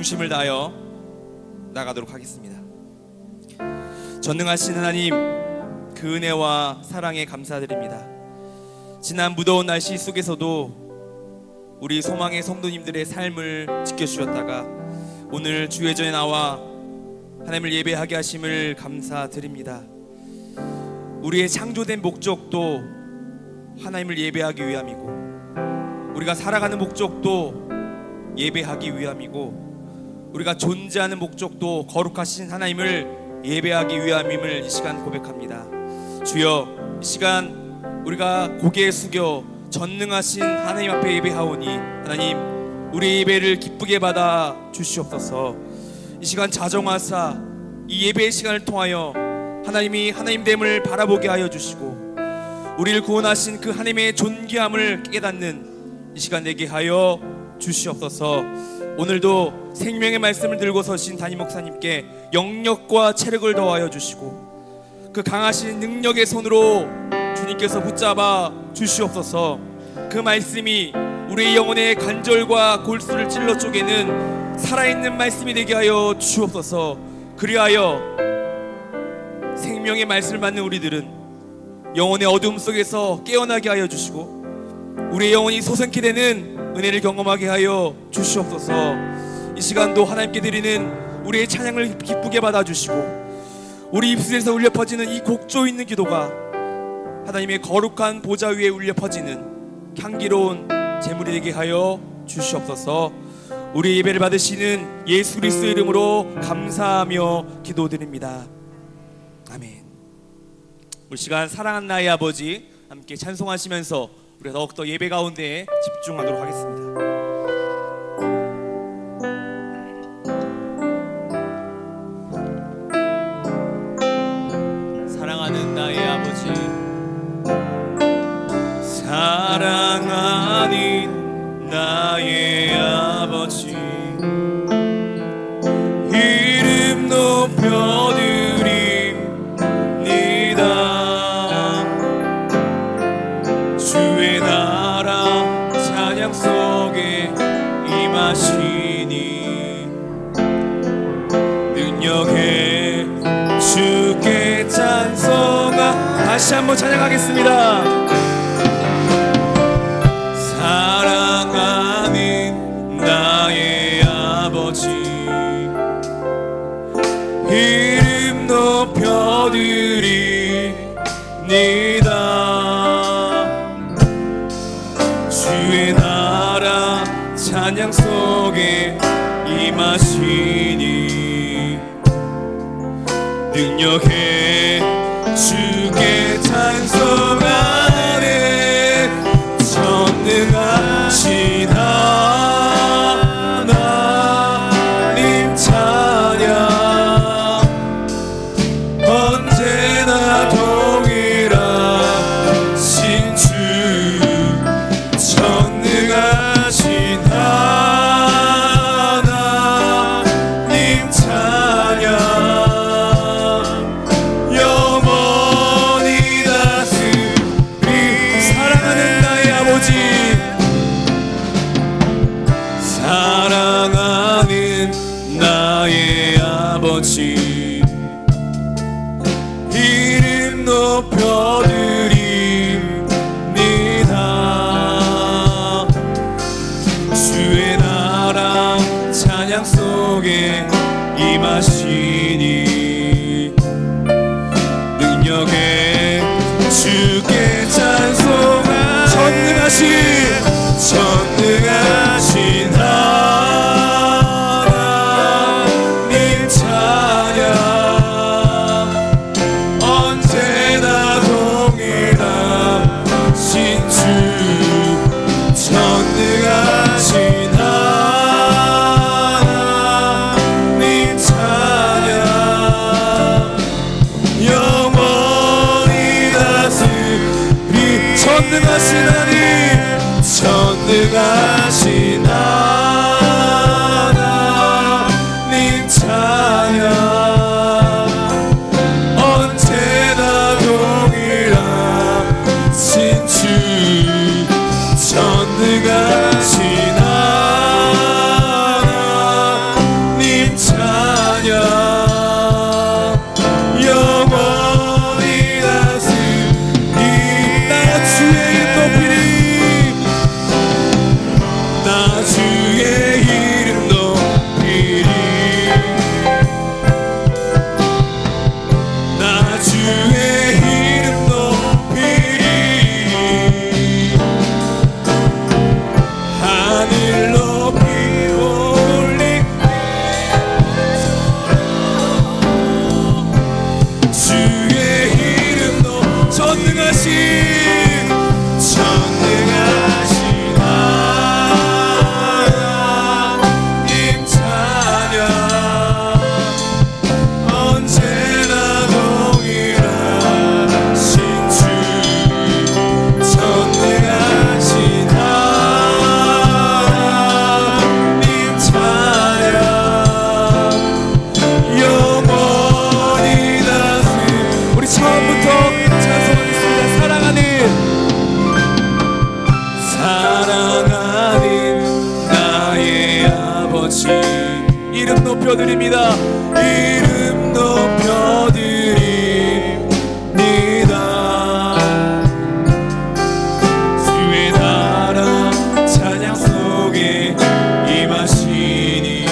중심을 다하여 나가도록 하겠습니다. 전능하신 하나님, 그 은혜와 사랑에 감사드립니다. 지난 무더운 날씨 속에서도 우리 소망의 성도님들의 삶을 지켜주셨다가 오늘 주회전에 나와 하나님을 예배하게 하심을 감사드립니다. 우리의 창조된 목적도 하나님을 예배하기 위함이고, 우리가 살아가는 목적도 예배하기 위함이고, 우리가 존재하는 목적도 거룩하신 하나님을 예배하기 위함임을 이 시간 고백합니다. 주여, 이 시간 우리가 고개 숙여 전능하신 하나님 앞에 예배하오니 하나님, 우리 예배를 기쁘게 받아 주시옵소서. 이 시간 자정하사 이 예배의 시간을 통하여 하나님이 하나님됨을 바라보게 하여 주시고, 우리를 구원하신 그 하나님의 존귀함을 깨닫는 이 시간 되게 하여 주시옵소서. 오늘도 생명의 말씀을 들고 서신 담임 목사님께 영력과 체력을 더하여 주시고, 그 강하신 능력의 손으로 주님께서 붙잡아 주시옵소서. 그 말씀이 우리의 영혼의 관절과 골수를 찔러 쪼개는 살아있는 말씀이 되게 하여 주옵소서. 그리하여 생명의 말씀을 받는 우리들은 영혼의 어둠 속에서 깨어나게 하여 주시고, 우리의 영혼이 소생케 되는 은혜를 경험하게 하여 주시옵소서. 이 시간도 하나님께 드리는 우리의 찬양을 기쁘게 받아주시고, 우리 입술에서 울려 퍼지는 이 곡조 있는 기도가 하나님의 거룩한 보좌 위에 울려 퍼지는 향기로운 제물이 되게 하여 주시옵소서. 우리 예배를 받으시는 예수 그리스도의 이름으로 감사하며 기도드립니다. 아멘. 우리 시간 사랑하는 나의 아버지 함께 찬송하시면서 우리가 더욱더 예배 가운데 집중하도록 하겠습니다. 사랑하는 나의 아버지, 사랑하는 나의 아버지, 이름 높여드립니다. 주의 나라 찬양 속에 임하시니 능력에 주께 찬송하. 다시 한번 찬양하겠습니다. 사랑하는 나의 아버지, 이름 높여드립니다. 주의 나라 찬양 속에 임하시니 능력에 주께 찬송하네. 전능하신 하나님 찬양 언제나 동일하신 주, 전능하신 하나님 찬양 영원히 다스리. 사랑하는 나의 아버지, 사랑하는 나의 아버지, 이름 높여드립니다. 주의 나라 찬양 속에 임하시니 능력에 주께 찬송하. 전능하신 하나님 찬양 언제나 동일하신 주, 전능하신 하나님 찬양. 이름 높여드립니다. 이름 높여드립니다. 주의 나라 찬양 속에 임하시니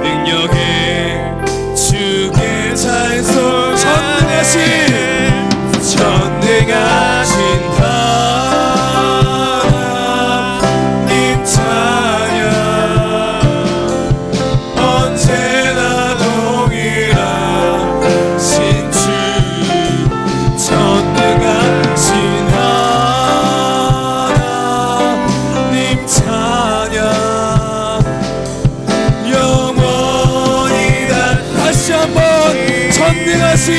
능력에 주께 찬송 전능하신 하나님 찬양 언제나 동일하신 주 전능하신 하나님 찬양 영원히 다 다시 한번 전능하신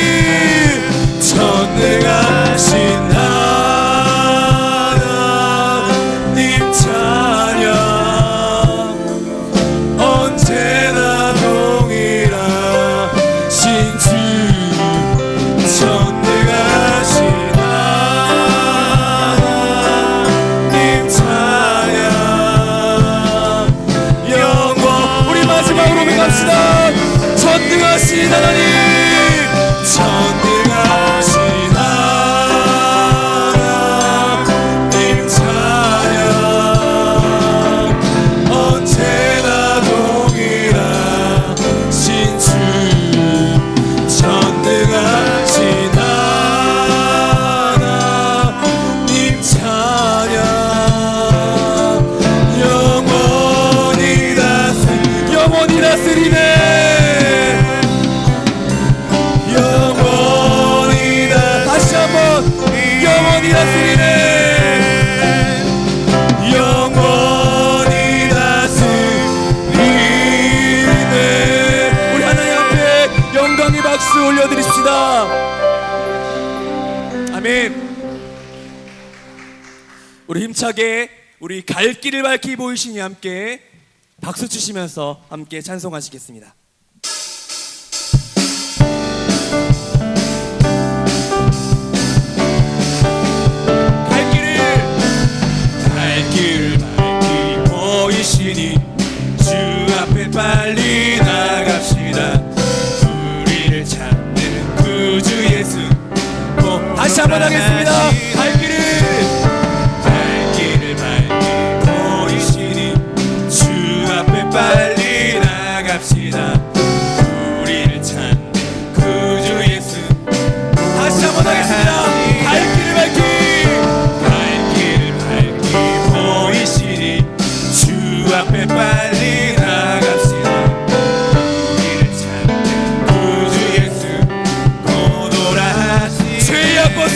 하나님 찬양 언제나 동일하신 주 전능하신 하나님 찬양 영원 우리 마지막으로 고백합시다. 전능하신 하나님 전능하신 하나님 찬양 언제나 동일하신 주 전능하신 하나님 찬양 영원히 다스리네. 영원히 다스리네. 영원히 다스리네. 우리 하나님 앞에 영광의 박수 올려드립시다. 아멘. 우리 힘차게 우리 갈 길을 밝히 보이시니 함께 박수 치시면서 함께 찬송하시겠습니다. 주 앞에 빨리 나갑시다. 우리를 찾는 구주 예수. 다시 한번 하겠습니다. 갈 길을 밝히 보이시니 주 앞에 빨리 나갑시다. 우리를 찾는 구주 예수. 다시 한번 하겠습니다. 갈 길을 밝히 보이시니 주 앞에 빨리 나갑시다. 우리를 찾는 구주 예수 고도라 하시네. 죄악 벗은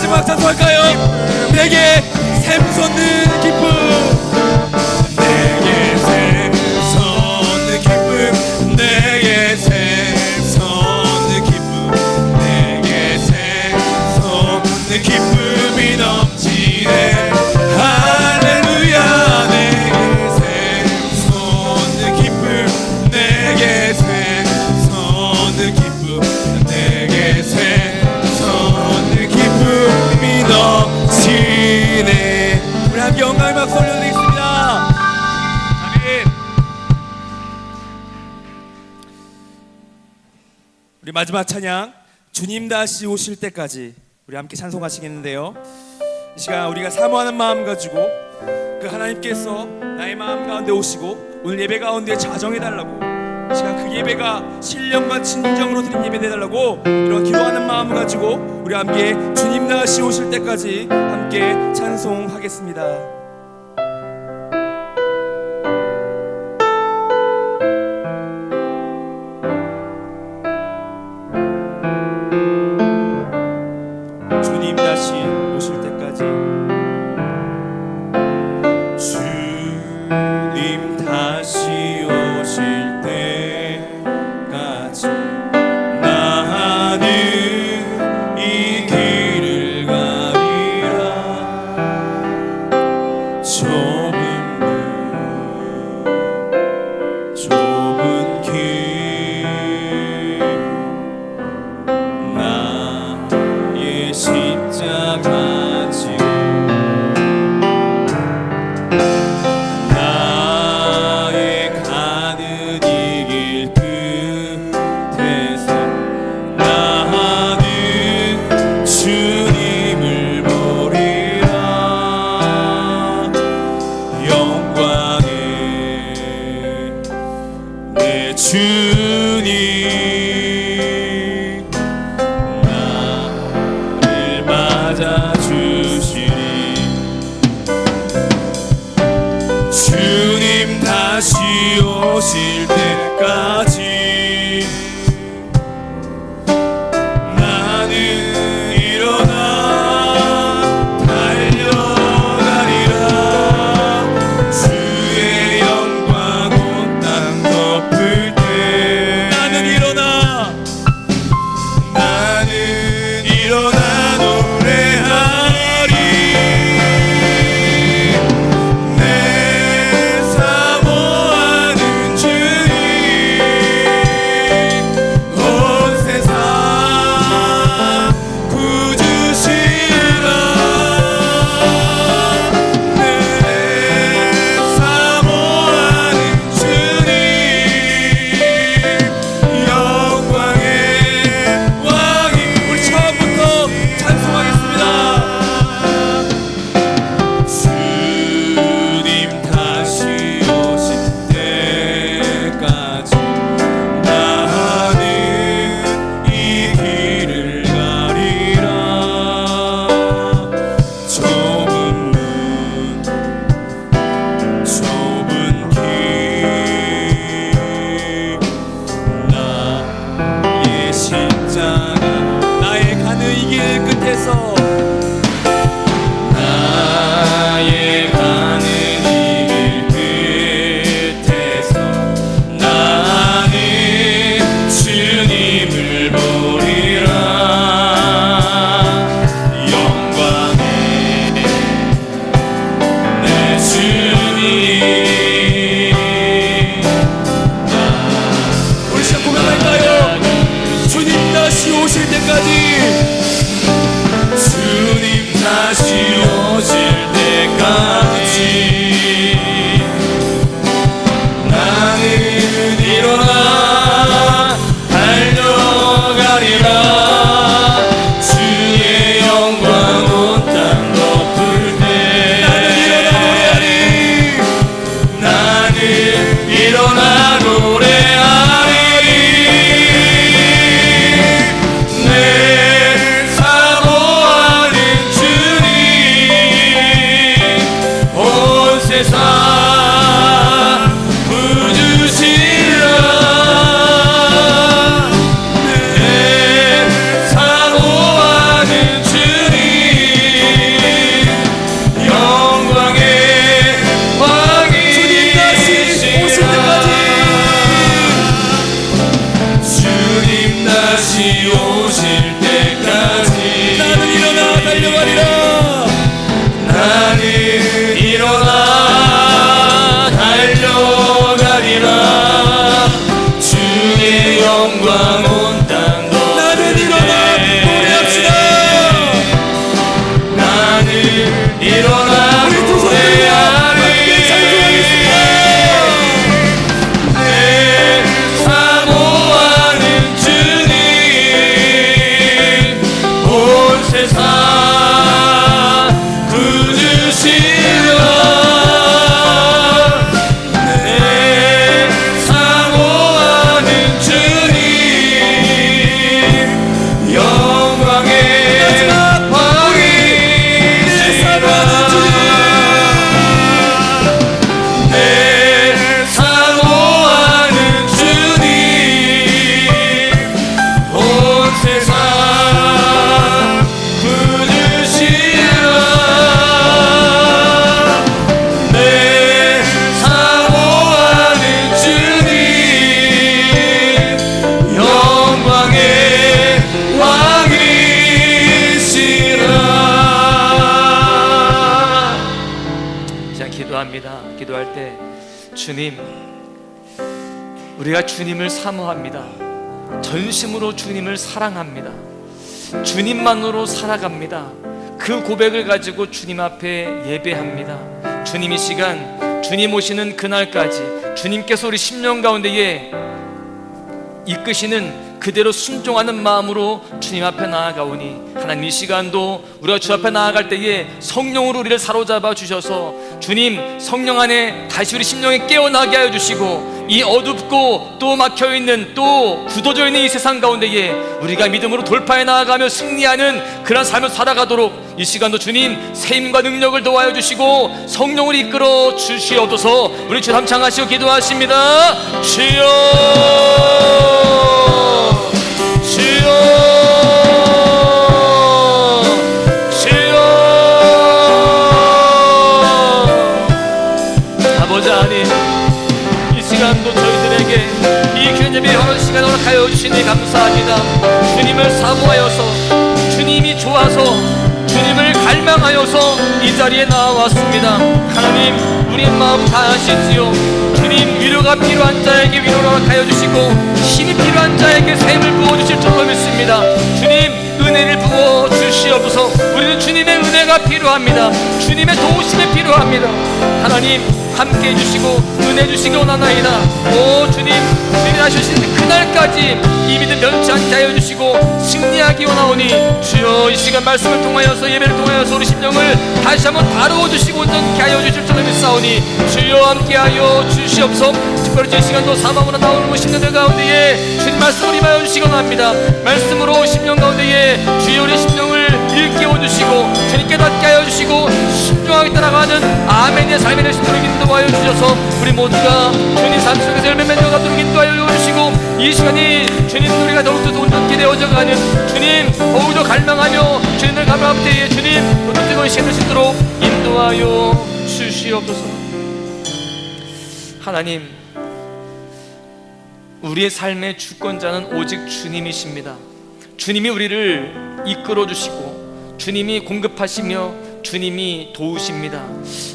마지막 찬송할까요? 내게 샘솟는 기쁨, 내게 샘솟는 기쁨, 내게 샘솟는 기쁨, 내게 샘솟는 기쁨이 넘치네. 할렐루야. 내게 샘솟는 기쁨, 내게 샘솟는 기쁨, 내게 샘솟는 기쁨이 넘치네. 우리 함께 영광의 박수 올려드리겠습니다. 아멘. 우리 마지막 찬양, 주님 다시 오실 때까지 우리 함께 찬송하시겠는데요, 이 시간 우리가 사모하는 마음 가지고 그 하나님께서 나의 마음 가운데 오시고 오늘 예배 가운데 자정해달라고, 이 시간 그 예배가 신령과 진정으로 드린 예배 되달라고 이런 기도하는 마음 가지고 우리 함께 주님 다시 오실 때까지 함께 찬송하겠습니다. 주님 다시 오실 때까지, 주님 다시 오실 때까지 나는 이 길을 가리라. 좁은 길 나의 십자가 지고 나의 가는 이 길 끝에서 나는 주님을 보리라. 영광의 내 주님 나를 맞아주시리. 주님 다시 오실 때까지 나는 일어나 달려가리라. 주의 영광 온 땅 덮을 때 나는 일어나 노래하리. 내 사모하는 주님 온 세상 구주시라. 내 사모하는 주님 영광의 왕이. 우리 처음부터 찬송하겠습니다. 주님 다시 오실 때까지 나는 이 길을 가리라. 좁은 길 나의 십자가 나의 가는 이 길 끝에서 나의 가는 이 길 끝에서 나는 주님을 보리라. 영광의 내 주님. 우리 시작 고백할까요? 주님 다시 오실 때까지, 주님 다시 오실 때까지 나는 일어나 달려가리라. 주의 영광 온 땅 덮을 때 나는 일어나 노래하리. 나는 일어나 노래하리. 내 기도합니다. 기도할 때 주님, 우리가 주님을 사모합니다. 전심으로 주님을 사랑합니다. 주님만으로 살아갑니다. 그 고백을 가지고 주님 앞에 예배합니다. 주님, 이 시간 주님 오시는 그날까지 주님께서 우리 심령 가운데에 이끄시는 그대로 순종하는 마음으로 주님 앞에 나아가오니, 하나님 이 시간도 우리가 주 앞에 나아갈 때에 성령으로 우리를 사로잡아 주셔서 주님, 성령 안에 다시 우리 심령에 깨어나게 하여 주시고, 이 어둡고 또 막혀있는, 또 굳어져 있는 이 세상 가운데에 우리가 믿음으로 돌파해 나아가며 승리하는 그런 삶을 살아가도록 이 시간도 주님 세임과 능력을 도와여 주시고 성령을 이끌어 주시옵소서. 우리 주 함창하시고 기도하십니다. 주여, 주여, 주여. 아버지 하나님, 이 시간도 저희들에게 이 귀한 예배 여러 시간 허락하여 주시니 감사합니다. 주님을 사모하여서, 주님이 좋아서, 주님을 갈망하여서 이 자리에 나왔습니다. 하나님, 우리의 마음 다 아시지요. 주님, 위로가 필요한 자에게 위로를 허락하여 주시고 힘이 필요한 자에게 샘을 부어주실 줄로 믿습니다. 주님, 은혜를 부어 주시옵소서. 우리는 주님의 은혜가 필요합니다. 주님의 도우심이 필요합니다. 하나님, 함께 해주시고 은혜 주시기 원하나이다. 오 주님, 주님이 하시는 그날까지 이 믿음 변치 않게 하여 주시고 승리하기 원하오니, 주여 이 시간 말씀을 통하여서, 예배를 통하여서 우리 심령을 다시 한번 다루어 주시고 온전케 하여 주실 줄을 믿사오니, 주여 함께 하여 주시옵소서. 특별히 이 시간도 사망으로 나오는 심령들 가운데에 주님 말씀을 임하여 주시기 원합니다. 말씀으로 심령 가운데에 주여 우리 심령을 일깨워 주시고 주님 깨닫게 하여 주시고 순종하게 따라가는 아멘의 삶의 되시도록 인도하여 주셔서 우리 모두가 주님 삶 속에서 열매 맺어가도록 인도하여 주시고, 이 시간이 주님 우리가 더욱더 온전케 되어져가는, 주님 더욱더 갈망하며 주님을 갈망할 때에 주님 더 뜨거운 시간을 주도록 인도하여 주시옵소서. 하나님, 우리의 삶의 주권자는 오직 주님이십니다. 주님이 우리를 이끌어 주시고 주님이 공급하시며 주님이 도우십니다.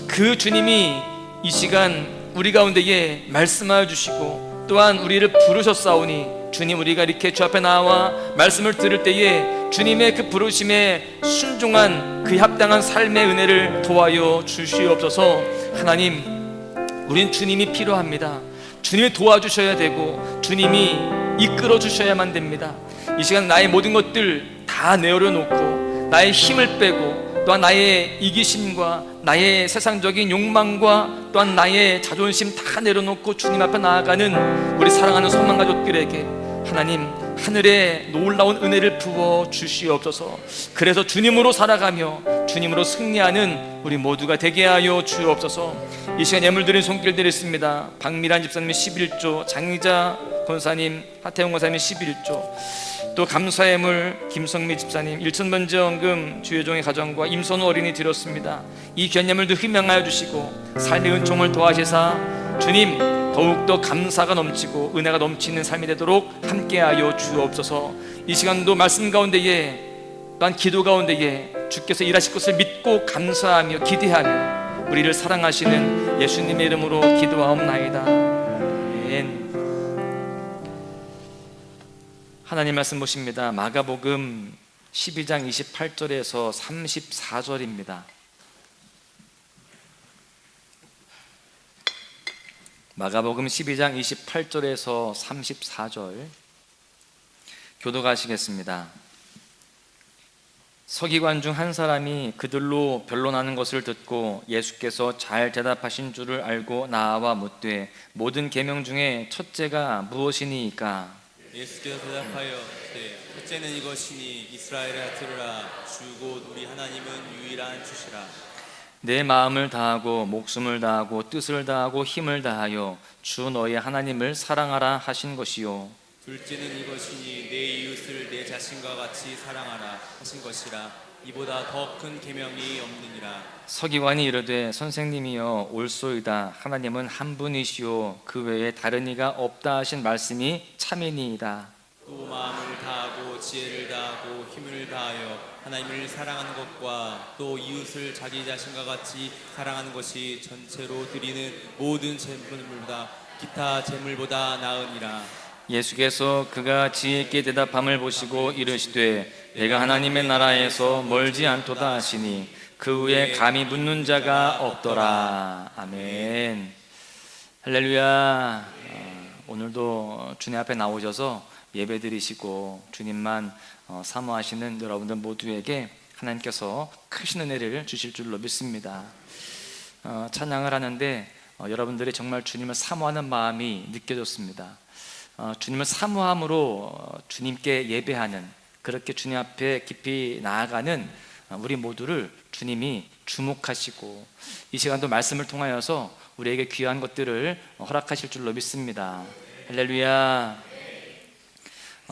그 주님이 이 시간 우리 가운데에 말씀하여 주시고 또한 우리를 부르셨사오니, 주님 우리가 이렇게 주 앞에 나와 말씀을 들을 때에 주님의 그 부르심에 순종한 그 합당한 삶의 은혜를 도와여 주시옵소서. 하나님, 우린 주님이 필요합니다. 주님이 도와주셔야 되고 주님이 이끌어 주셔야만 됩니다. 이 시간 나의 모든 것들 다 내어놓고 나의 힘을 빼고 또한 나의 이기심과 나의 세상적인 욕망과 또한 나의 자존심 다 내려놓고 주님 앞에 나아가는 우리 사랑하는 소망 가족들에게 하나님 하늘의 놀라운 은혜를 부어 주시옵소서. 그래서 주님으로 살아가며 주님으로 승리하는 우리 모두가 되게 하여 주옵소서. 이 시간 예물 드린 손길 드렸습니다. 박미란 집사님이 11조, 장희자 권사님, 하태용 권사님이 11조, 또 감사예물 김성미 집사님 1,000번지원금 주여종의 가정과 임선우 어린이 드렸습니다. 이 귀한 예물도 흠양하여 주시고 삶의 은총을 더하시사 주님 더욱더 감사가 넘치고 은혜가 넘치는 삶이 되도록 함께하여 주옵소서. 이 시간도 말씀 가운데에 또한 기도 가운데에 주께서 일하실 것을 믿고 감사하며 기대하며 우리를 사랑하시는 예수님의 이름으로 기도하옵나이다. 아멘. 하나님 말씀 보십니다. 마가복음 12장 28절에서 34절입니다. 마가복음 12장 28절에서 34절 교독하시겠습니다. 서기관 중 한 사람이 그들로 변론하는 것을 듣고 예수께서 잘 대답하신 줄을 알고 나와 묻되 모든 계명 중에 첫째가 무엇이니까? 예수께서 대답하여 첫째는 이것이니 이스라엘아 들으라, 주 곧 우리 하나님은 유일한 주시라. 내 마음을 다하고 목숨을 다하고 뜻을 다하고 힘을 다하여 주 너의 하나님을 사랑하라 하신 것이요. 둘째는 이것이니 내 이웃을 내 자신과 같이 사랑하라 하신 것이라. 이보다 더 큰 계명이 없느니라. 서기관이 이르되 선생님이여 옳소이다. 하나님은 한 분이시오 그 외에 다른 이가 없다 하신 말씀이 참이니이다. 또 마음을 다하고 지혜를 다하고 힘을 힘을 다하여 하나님을 사랑하는 것과 또 이웃을 자기 자신과 같이 사랑하는 것이 전체로 드리는 모든 제물보다 기타 제물보다 나으니라. 예수께서 그가 지혜있게 대답함을 보시고 이르시되 내가 하나님의 나라에서 멀지 않도다 하시니 그 후에 감히 묻는 자가 없더라. 아멘. 할렐루야. 오늘도 주님 앞에 나오셔서 예배드리시고 주님만 사모하시는 여러분들 모두에게 하나님께서 크신 은혜를 주실 줄로 믿습니다. 찬양을 하는데 여러분들이 정말 주님을 사모하는 마음이 느껴졌습니다. 주님을 사모함으로 주님께 예배하는, 그렇게 주님 앞에 깊이 나아가는 우리 모두를 주님이 주목하시고 이 시간도 말씀을 통하여서 우리에게 귀한 것들을 허락하실 줄로 믿습니다. 할렐루야.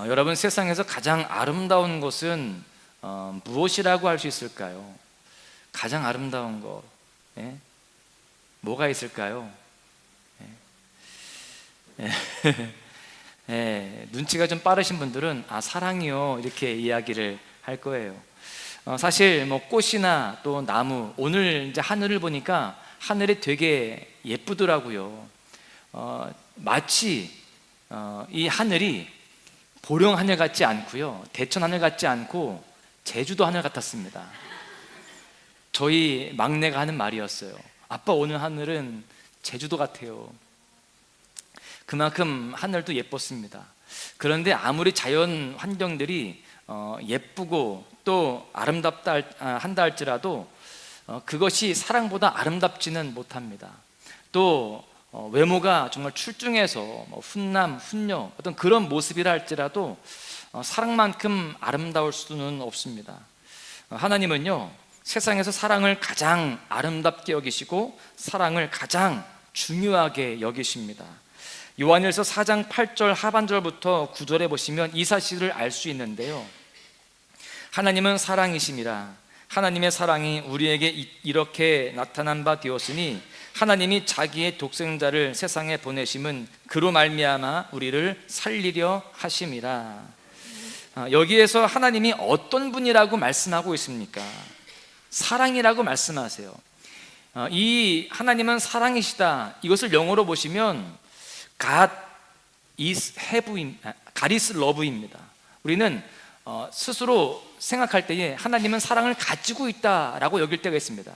여러분, 세상에서 가장 아름다운 것은 무엇이라고 할 수 있을까요? 가장 아름다운 것, 뭐가 있을까요? 눈치가 좀 빠르신 분들은 사랑이요, 이렇게 이야기를 할 거예요. 사실 뭐 꽃이나 또 나무, 오늘 이제 하늘을 보니까 하늘이 되게 예쁘더라고요. 마치 이 하늘이 보령 하늘 같지 않고요, 대천 하늘 같지 않고 제주도 하늘 같았습니다. 저희 막내가 하는 말이었어요. 아빠, 오늘 하늘은 제주도 같아요. 그만큼 하늘도 예뻤습니다. 그런데 아무리 자연 환경들이 예쁘고 또 아름답다 한다 할지라도 그것이 사랑보다 아름답지는 못합니다. 또 외모가 정말 출중해서 훈남, 훈녀 어떤 그런 모습이라 할지라도 사랑만큼 아름다울 수는 없습니다. 하나님은요, 세상에서 사랑을 가장 아름답게 여기시고 사랑을 가장 중요하게 여기십니다. 요한일서 4장 8절 하반절부터 9절에 보시면 이 사실을 알 수 있는데요, 하나님은 사랑이심이라. 하나님의 사랑이 우리에게 이렇게 나타난 바 되었으니 하나님이 자기의 독생자를 세상에 보내심은 그로 말미암아 우리를 살리려 하심이라. 여기에서 하나님이 어떤 분이라고 말씀하고 있습니까? 사랑이라고 말씀하세요. 이 하나님은 사랑이시다, 이것을 영어로 보시면 God is love입니다. 우리는 스스로 생각할 때에 하나님은 사랑을 가지고 있다라고 여길 때가 있습니다.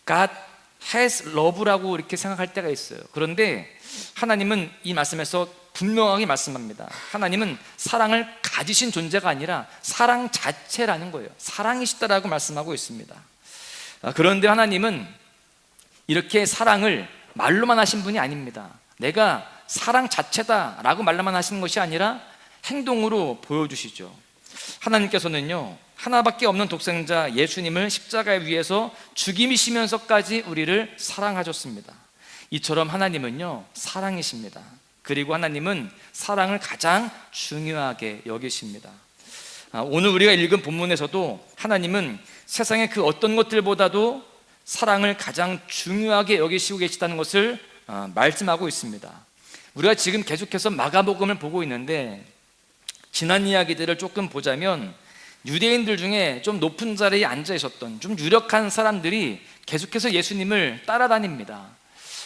God has love라고 이렇게 생각할 때가 있어요. 그런데 하나님은 이 말씀에서 분명하게 말씀합니다. 하나님은 사랑을 가지신 존재가 아니라 사랑 자체라는 거예요. 사랑이시다라고 말씀하고 있습니다. 그런데 하나님은 이렇게 사랑을 말로만 하신 분이 아닙니다. 내가 사랑 자체다라고 말로만 하시는 것이 아니라 행동으로 보여주시죠. 하나님께서는요, 하나밖에 없는 독생자 예수님을 십자가에 위해서 죽이시면서까지 우리를 사랑하셨습니다. 이처럼 하나님은요, 사랑이십니다. 그리고 하나님은 사랑을 가장 중요하게 여기십니다. 오늘 우리가 읽은 본문에서도 하나님은 세상의 그 어떤 것들보다도 사랑을 가장 중요하게 여기시고 계시다는 것을 말씀하고 있습니다. 우리가 지금 계속해서 마가복음을 보고 있는데 지난 이야기들을 조금 보자면 유대인들 중에 좀 높은 자리에 앉아 있었던 좀 유력한 사람들이 계속해서 예수님을 따라다닙니다.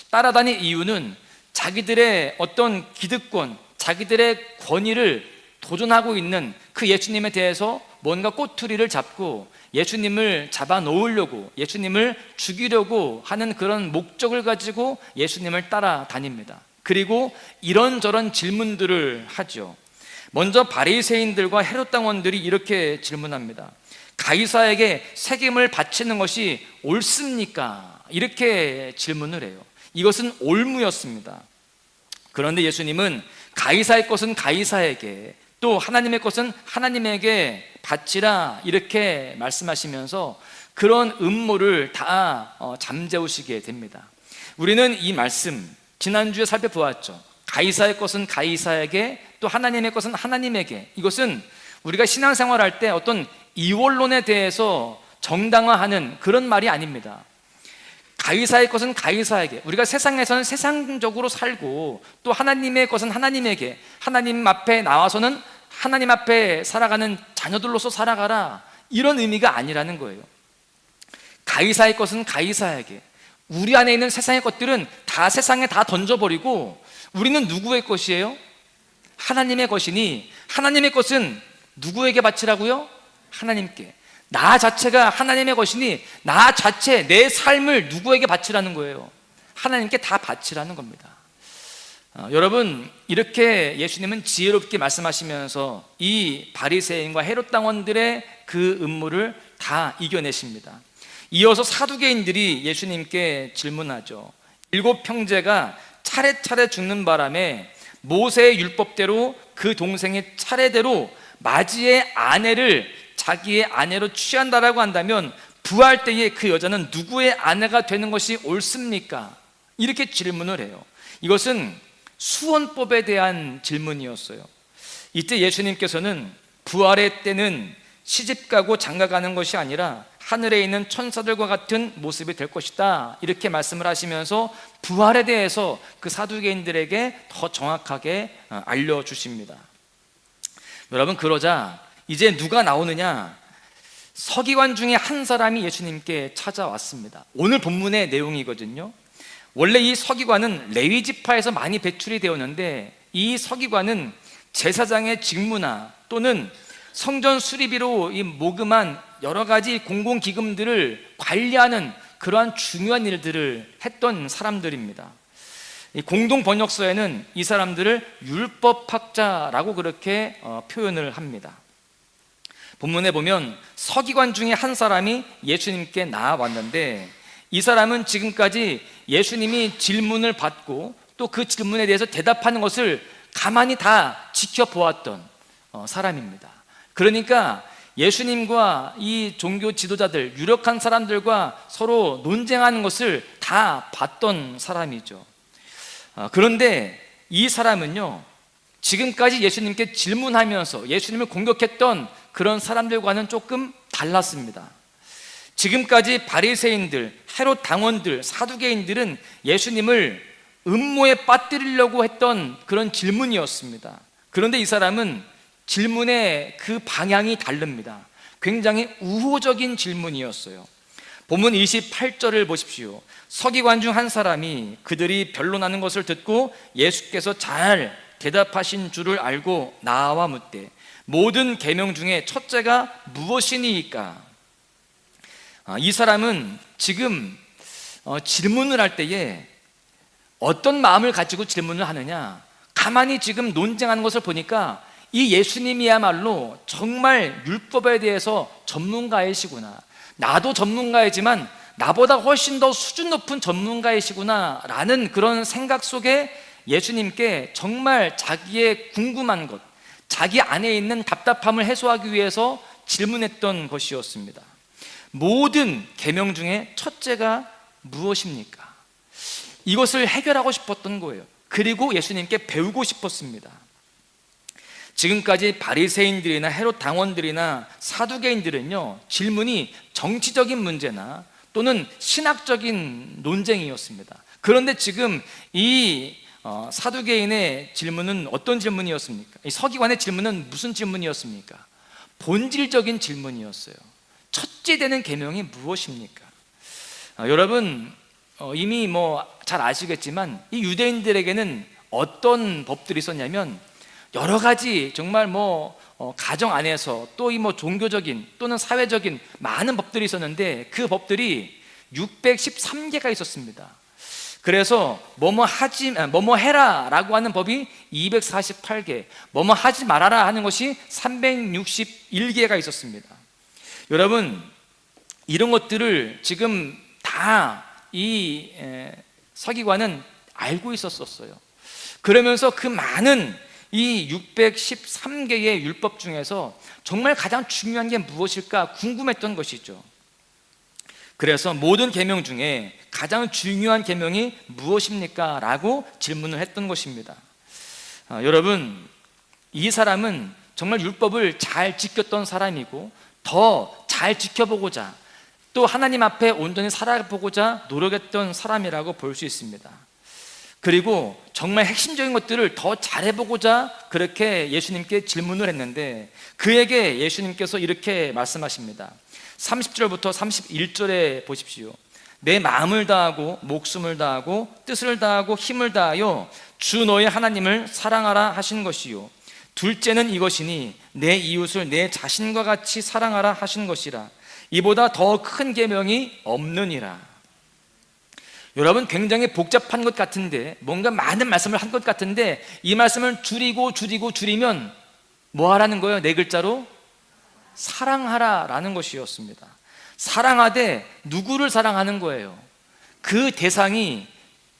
따라다닌 이유는 자기들의 어떤 기득권, 자기들의 권위를 도전하고 있는 그 예수님에 대해서 뭔가 꼬투리를 잡고 예수님을 잡아 놓으려고, 예수님을 죽이려고 하는 그런 목적을 가지고 예수님을 따라다닙니다. 그리고 이런저런 질문들을 하죠. 먼저 바리새인들과 헤롯 당원들이 이렇게 질문합니다. 가이사에게 세금을 바치는 것이 옳습니까? 이렇게 질문을 해요. 이것은 올무였습니다. 그런데 예수님은 가이사의 것은 가이사에게, 또 하나님의 것은 하나님에게 바치라, 이렇게 말씀하시면서 그런 음모를 다 잠재우시게 됩니다. 우리는 이 말씀 지난주에 살펴보았죠. 가이사의 것은 가이사에게, 또 하나님의 것은 하나님에게. 이것은 우리가 신앙생활할 때 어떤 이원론에 대해서 정당화하는 그런 말이 아닙니다. 가이사의 것은 가이사에게, 우리가 세상에서는 세상적으로 살고 또 하나님의 것은 하나님에게, 하나님 앞에 나와서는 하나님 앞에 살아가는 자녀들로서 살아가라, 이런 의미가 아니라는 거예요. 가이사의 것은 가이사에게, 우리 안에 있는 세상의 것들은 다 세상에 다 던져버리고 우리는 누구의 것이에요? 하나님의 것이니, 하나님의 것은 누구에게 바치라고요? 하나님께. 나 자체가 하나님의 것이니 나 자체, 내 삶을 누구에게 바치라는 거예요? 하나님께 다 바치라는 겁니다. 여러분, 이렇게 예수님은 지혜롭게 말씀하시면서 이 바리새인과 헤롯 당원들의 그 음모를 다 이겨내십니다. 이어서 사두개인들이 예수님께 질문하죠. 7 형제가 차례차례 죽는 바람에 모세의 율법대로 그 동생이 차례대로 맞이의 아내를 자기의 아내로 취한다라고 한다면 부활 때에 그 여자는 누구의 아내가 되는 것이 옳습니까? 이렇게 질문을 해요. 이것은 수원법에 대한 질문이었어요. 이때 예수님께서는 부활의 때는 시집가고 장가가는 것이 아니라 하늘에 있는 천사들과 같은 모습이 될 것이다, 이렇게 말씀을 하시면서 부활에 대해서 그 사두개인들에게 더 정확하게 알려주십니다. 여러분, 그러자 이제 누가 나오느냐? 서기관 중에 한 사람이 예수님께 찾아왔습니다. 오늘 본문의 내용이거든요. 원래 이 서기관은 레위 지파에서 많이 배출이 되었는데, 이 서기관은 제사장의 직무나 또는 성전 수리비로 이 모금한 여러 가지 공공기금들을 관리하는 그러한 중요한 일들을 했던 사람들입니다. 이 공동 번역서에는 이 사람들을 율법학자라고 그렇게 표현을 합니다. 본문에 보면 서기관 중에 한 사람이 예수님께 나와왔는데, 이 사람은 지금까지 예수님이 질문을 받고 또 그 질문에 대해서 대답하는 것을 가만히 다 지켜보았던 사람입니다. 그러니까 예수님과 이 종교 지도자들, 유력한 사람들과 서로 논쟁하는 것을 다 봤던 사람이죠. 그런데 이 사람은요, 지금까지 예수님께 질문하면서 예수님을 공격했던 그런 사람들과는 조금 달랐습니다. 지금까지 바리새인들, 헤롯 당원들, 사두개인들은 예수님을 음모에 빠뜨리려고 했던 그런 질문이었습니다. 그런데 이 사람은 질문의 그 방향이 다릅니다. 굉장히 우호적인 질문이었어요. 본문 28절을 보십시오. 서기관 중 한 사람이 그들이 변론하는 것을 듣고 예수께서 잘 대답하신 줄을 알고 나와 묻되, 모든 계명 중에 첫째가 무엇이니까? 이 사람은 지금 질문을 할 때에 어떤 마음을 가지고 질문을 하느냐? 가만히 지금 논쟁하는 것을 보니까 이 예수님이야말로 정말 율법에 대해서 전문가이시구나, 나도 전문가이지만 나보다 훨씬 더 수준 높은 전문가이시구나 라는 그런 생각 속에 예수님께 정말 자기의 궁금한 것, 자기 안에 있는 답답함을 해소하기 위해서 질문했던 것이었습니다. 모든 계명 중에 첫째가 무엇입니까? 이것을 해결하고 싶었던 거예요. 그리고 예수님께 배우고 싶었습니다. 지금까지 바리새인들이나 헤롯 당원들이나 사두개인들은요, 질문이 정치적인 문제나 또는 신학적인 논쟁이었습니다. 그런데 지금 이 사두개인의 질문은 어떤 질문이었습니까? 이 서기관의 질문은 무슨 질문이었습니까? 본질적인 질문이었어요. 첫째 되는 계명이 무엇입니까? 여러분, 이미 잘 아시겠지만 이 유대인들에게는 어떤 법들이 있었냐면, 여러 가지 정말 가정 안에서 또 이 종교적인 또는 사회적인 많은 법들이 있었는데, 그 법들이 613개가 있었습니다. 그래서 뭐뭐 해라라고 하는 법이 248개, 뭐뭐 하지 말아라 하는 것이 361개가 있었습니다. 여러분, 이런 것들을 지금 다 이 서기관은 알고 있었어요. 그러면서 그 많은 이 613개의 율법 중에서 정말 가장 중요한 게 무엇일까 궁금했던 것이죠. 그래서 모든 계명 중에 가장 중요한 계명이 무엇입니까? 라고 질문을 했던 것입니다. 여러분, 이 사람은 정말 율법을 잘 지켰던 사람이고 더 잘 지켜보고자 또 하나님 앞에 온전히 살아보고자 노력했던 사람이라고 볼 수 있습니다. 그리고 정말 핵심적인 것들을 더 잘해보고자 그렇게 예수님께 질문을 했는데, 그에게 예수님께서 이렇게 말씀하십니다. 30절부터 31절에 보십시오. 내 마음을 다하고 목숨을 다하고 뜻을 다하고 힘을 다하여 주 너의 하나님을 사랑하라 하신 것이요, 둘째는 이것이니 내 이웃을 내 자신과 같이 사랑하라 하신 것이라. 이보다 더 큰 계명이 없느니라. 여러분, 굉장히 복잡한 것 같은데, 뭔가 많은 말씀을 한 것 같은데, 이 말씀을 줄이면 뭐 하라는 거예요? 네 글자로 사랑하라 라는 것이었습니다. 사랑하되 누구를 사랑하는 거예요? 그 대상이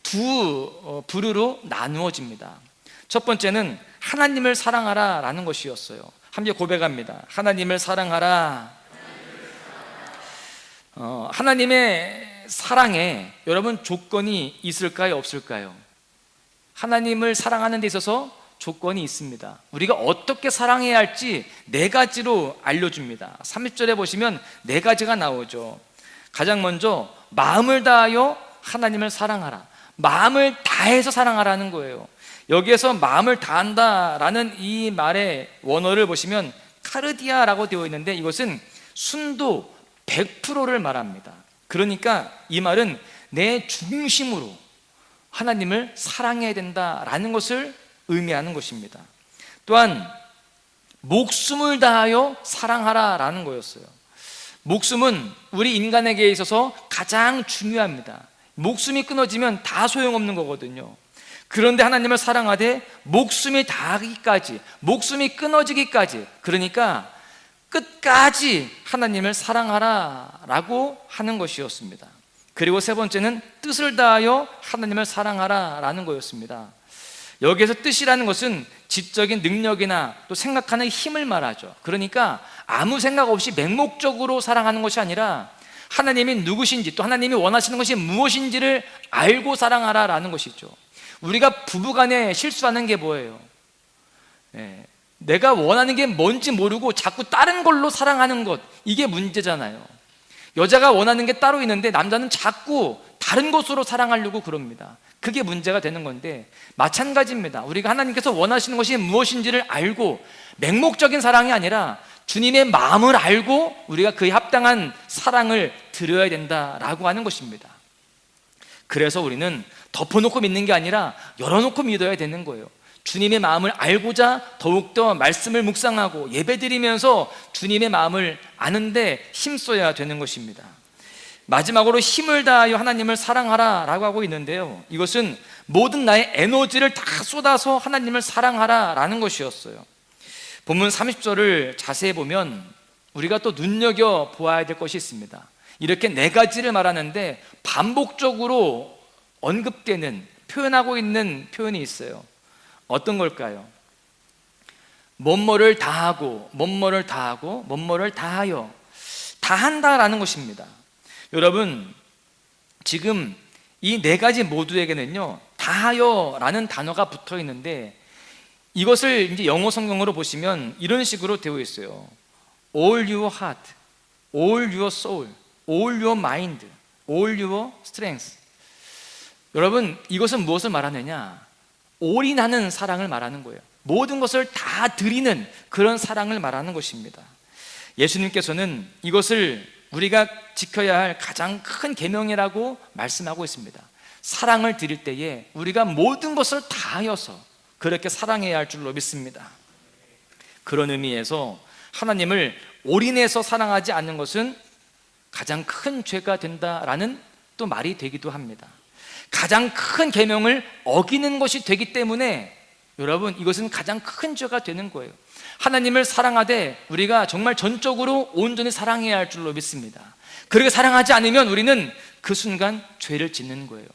두 부류로 나누어집니다. 첫 번째는 하나님을 사랑하라 라는 것이었어요. 함께 고백합니다. 하나님을 사랑하라. 하나님의 사랑에 여러분 조건이 있을까요, 없을까요? 하나님을 사랑하는 데 있어서 조건이 있습니다. 우리가 어떻게 사랑해야 할지 네 가지로 알려줍니다. 30절에 보시면 네 가지가 나오죠. 가장 먼저 마음을 다하여 하나님을 사랑하라. 마음을 다해서 사랑하라는 거예요. 여기에서 마음을 다한다라는 이 말의 원어를 보시면 카르디아라고 되어 있는데, 이것은 순도 100%를 말합니다. 그러니까 이 말은 내 중심으로 하나님을 사랑해야 된다라는 것을 의미하는 것입니다. 또한 목숨을 다하여 사랑하라라는 거였어요. 목숨은 우리 인간에게 있어서 가장 중요합니다. 목숨이 끊어지면 다 소용없는 거거든요. 그런데 하나님을 사랑하되 목숨이 다하기까지, 목숨이 끊어지기까지, 그러니까 끝까지 하나님을 사랑하라라고 하는 것이었습니다. 그리고 세 번째는 뜻을 다하여 하나님을 사랑하라라는 거였습니다. 여기에서 뜻이라는 것은 지적인 능력이나 또 생각하는 힘을 말하죠. 그러니까 아무 생각 없이 맹목적으로 사랑하는 것이 아니라 하나님이 누구신지, 또 하나님이 원하시는 것이 무엇인지를 알고 사랑하라라는 것이죠. 우리가 부부간에 실수하는 게 뭐예요? 내가 원하는 게 뭔지 모르고 자꾸 다른 걸로 사랑하는 것, 이게 문제잖아요. 여자가 원하는 게 따로 있는데 남자는 자꾸 다른 것으로 사랑하려고 그럽니다. 그게 문제가 되는 건데, 마찬가지입니다. 우리가 하나님께서 원하시는 것이 무엇인지를 알고 맹목적인 사랑이 아니라 주님의 마음을 알고 우리가 그에 합당한 사랑을 드려야 된다라고 하는 것입니다. 그래서 우리는 덮어놓고 믿는 게 아니라 열어놓고 믿어야 되는 거예요. 주님의 마음을 알고자 더욱더 말씀을 묵상하고 예배드리면서 주님의 마음을 아는데 힘써야 되는 것입니다. 마지막으로 힘을 다하여 하나님을 사랑하라 라고 하고 있는데요, 이것은 모든 나의 에너지를 다 쏟아서 하나님을 사랑하라 라는 것이었어요. 본문 30절을 자세히 보면 우리가 또 눈여겨보아야 될 것이 있습니다. 이렇게 네 가지를 말하는데 반복적으로 언급되는, 표현하고 있는 표현이 있어요. 어떤 걸까요? 뭐뭐를 다하고, 뭐뭐를 다하고, 뭐뭐를 다하여, 다한다라는 것입니다. 여러분, 지금 이 네 가지 모두에게는요, 다하여라는 단어가 붙어 있는데, 이것을 이제 영어 성경으로 보시면 이런 식으로 되어 있어요. All your heart, all your soul, all your mind, all your strength. 여러분, 이것은 무엇을 말하느냐? 올인하는 사랑을 말하는 거예요. 모든 것을 다 드리는 그런 사랑을 말하는 것입니다. 예수님께서는 이것을 우리가 지켜야 할 가장 큰 계명이라고 말씀하고 있습니다. 사랑을 드릴 때에 우리가 모든 것을 다하여서 그렇게 사랑해야 할 줄로 믿습니다. 그런 의미에서 하나님을 올인해서 사랑하지 않는 것은 가장 큰 죄가 된다라는 또 말이 되기도 합니다. 가장 큰 계명을 어기는 것이 되기 때문에 여러분, 이것은 가장 큰 죄가 되는 거예요. 하나님을 사랑하되 우리가 정말 전적으로 온전히 사랑해야 할 줄로 믿습니다. 그렇게 사랑하지 않으면 우리는 그 순간 죄를 짓는 거예요.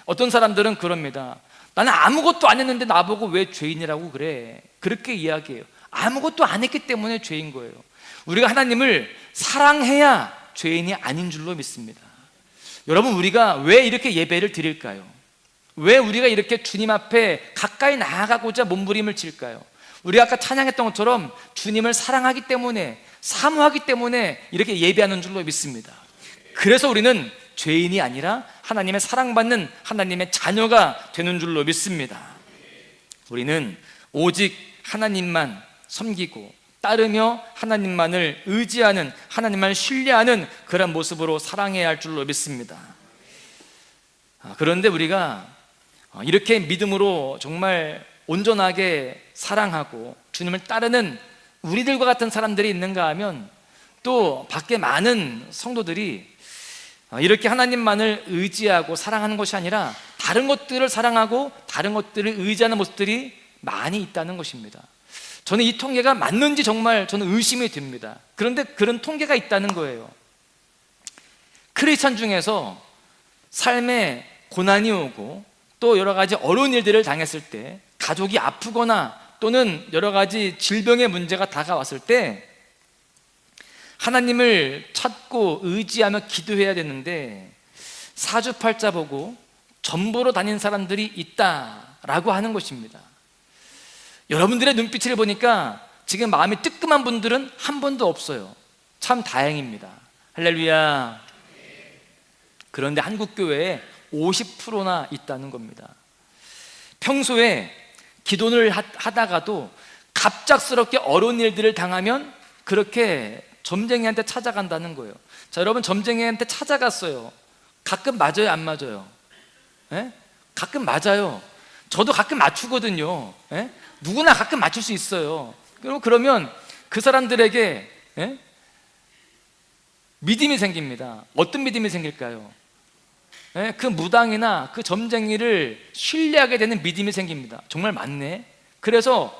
어떤 사람들은 그럽니다. 나는 아무것도 안 했는데 나보고 왜 죄인이라고 그래? 그렇게 이야기해요. 아무것도 안 했기 때문에 죄인 거예요. 우리가 하나님을 사랑해야 죄인이 아닌 줄로 믿습니다. 여러분, 우리가 왜 이렇게 예배를 드릴까요? 왜 우리가 이렇게 주님 앞에 가까이 나아가고자 몸부림을 칠까요? 우리가 아까 찬양했던 것처럼 주님을 사랑하기 때문에, 사모하기 때문에 이렇게 예배하는 줄로 믿습니다. 그래서 우리는 죄인이 아니라 하나님의 사랑받는 하나님의 자녀가 되는 줄로 믿습니다. 우리는 오직 하나님만 섬기고 따르며 하나님만을 의지하는, 하나님만 신뢰하는 그런 모습으로 살아가야 할 줄로 믿습니다. 그런데 우리가 이렇게 믿음으로 정말 온전하게 사랑하고 주님을 따르는 우리들과 같은 사람들이 있는가 하면, 또 밖에 많은 성도들이 이렇게 하나님만을 의지하고 사랑하는 것이 아니라 다른 것들을 사랑하고 다른 것들을 의지하는 모습들이 많이 있다는 것입니다. 저는 이 통계가 맞는지 정말 저는 의심이 됩니다. 그런데 그런 통계가 있다는 거예요. 크리스찬 중에서 삶에 고난이 오고 또 여러 가지 어려운 일들을 당했을 때, 가족이 아프거나 또는 여러 가지 질병의 문제가 다가왔을 때 하나님을 찾고 의지하며 기도해야 되는데 사주팔자 보고 전보로 다닌 사람들이 있다라고 하는 것입니다. 여러분들의 눈빛을 보니까 지금 마음이 뜨끔한 분들은 한 분도 없어요. 참 다행입니다. 할렐루야. 그런데 한국교회에 50%나 있다는 겁니다. 평소에 기도를 하다가도 갑작스럽게 어려운 일들을 당하면 그렇게 점쟁이한테 찾아간다는 거예요. 자, 여러분, 점쟁이한테 찾아갔어요. 가끔 맞아요, 안 맞아요? 예? 가끔 맞아요. 저도 가끔 맞추거든요. 예? 누구나 가끔 맞출 수 있어요. 그러면 그 사람들에게 믿음이 생깁니다. 어떤 믿음이 생길까요? 그 무당이나 그 점쟁이를 신뢰하게 되는 믿음이 생깁니다. 정말 맞네. 그래서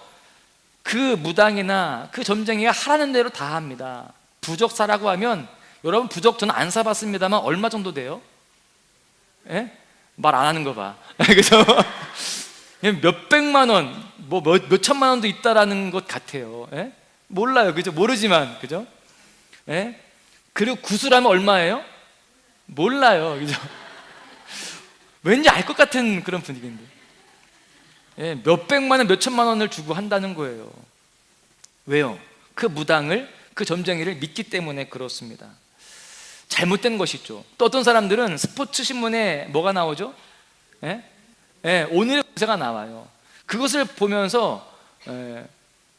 그 무당이나 그 점쟁이가 하라는 대로 다 합니다. 부적 사라고 하면, 여러분, 부적 저는 안 사봤습니다만 얼마 정도 돼요? 말 안 하는 거 봐. 그죠? 몇 백만 원, 뭐 몇 천만 원도 있다라는 것 같아요. 몰라요, 그죠? 모르지만, 그죠? 그리고 구슬하면 얼마예요? 몰라요, 그죠? 왠지 알 것 같은 그런 분위기인데, 몇 백만 원, 몇 천만 원을 주고 한다는 거예요. 왜요? 그 무당을, 그 점쟁이를 믿기 때문에 그렇습니다. 잘못된 것이죠. 또 어떤 사람들은 스포츠 신문에 뭐가 나오죠? 오늘의 운세가 나와요. 그것을 보면서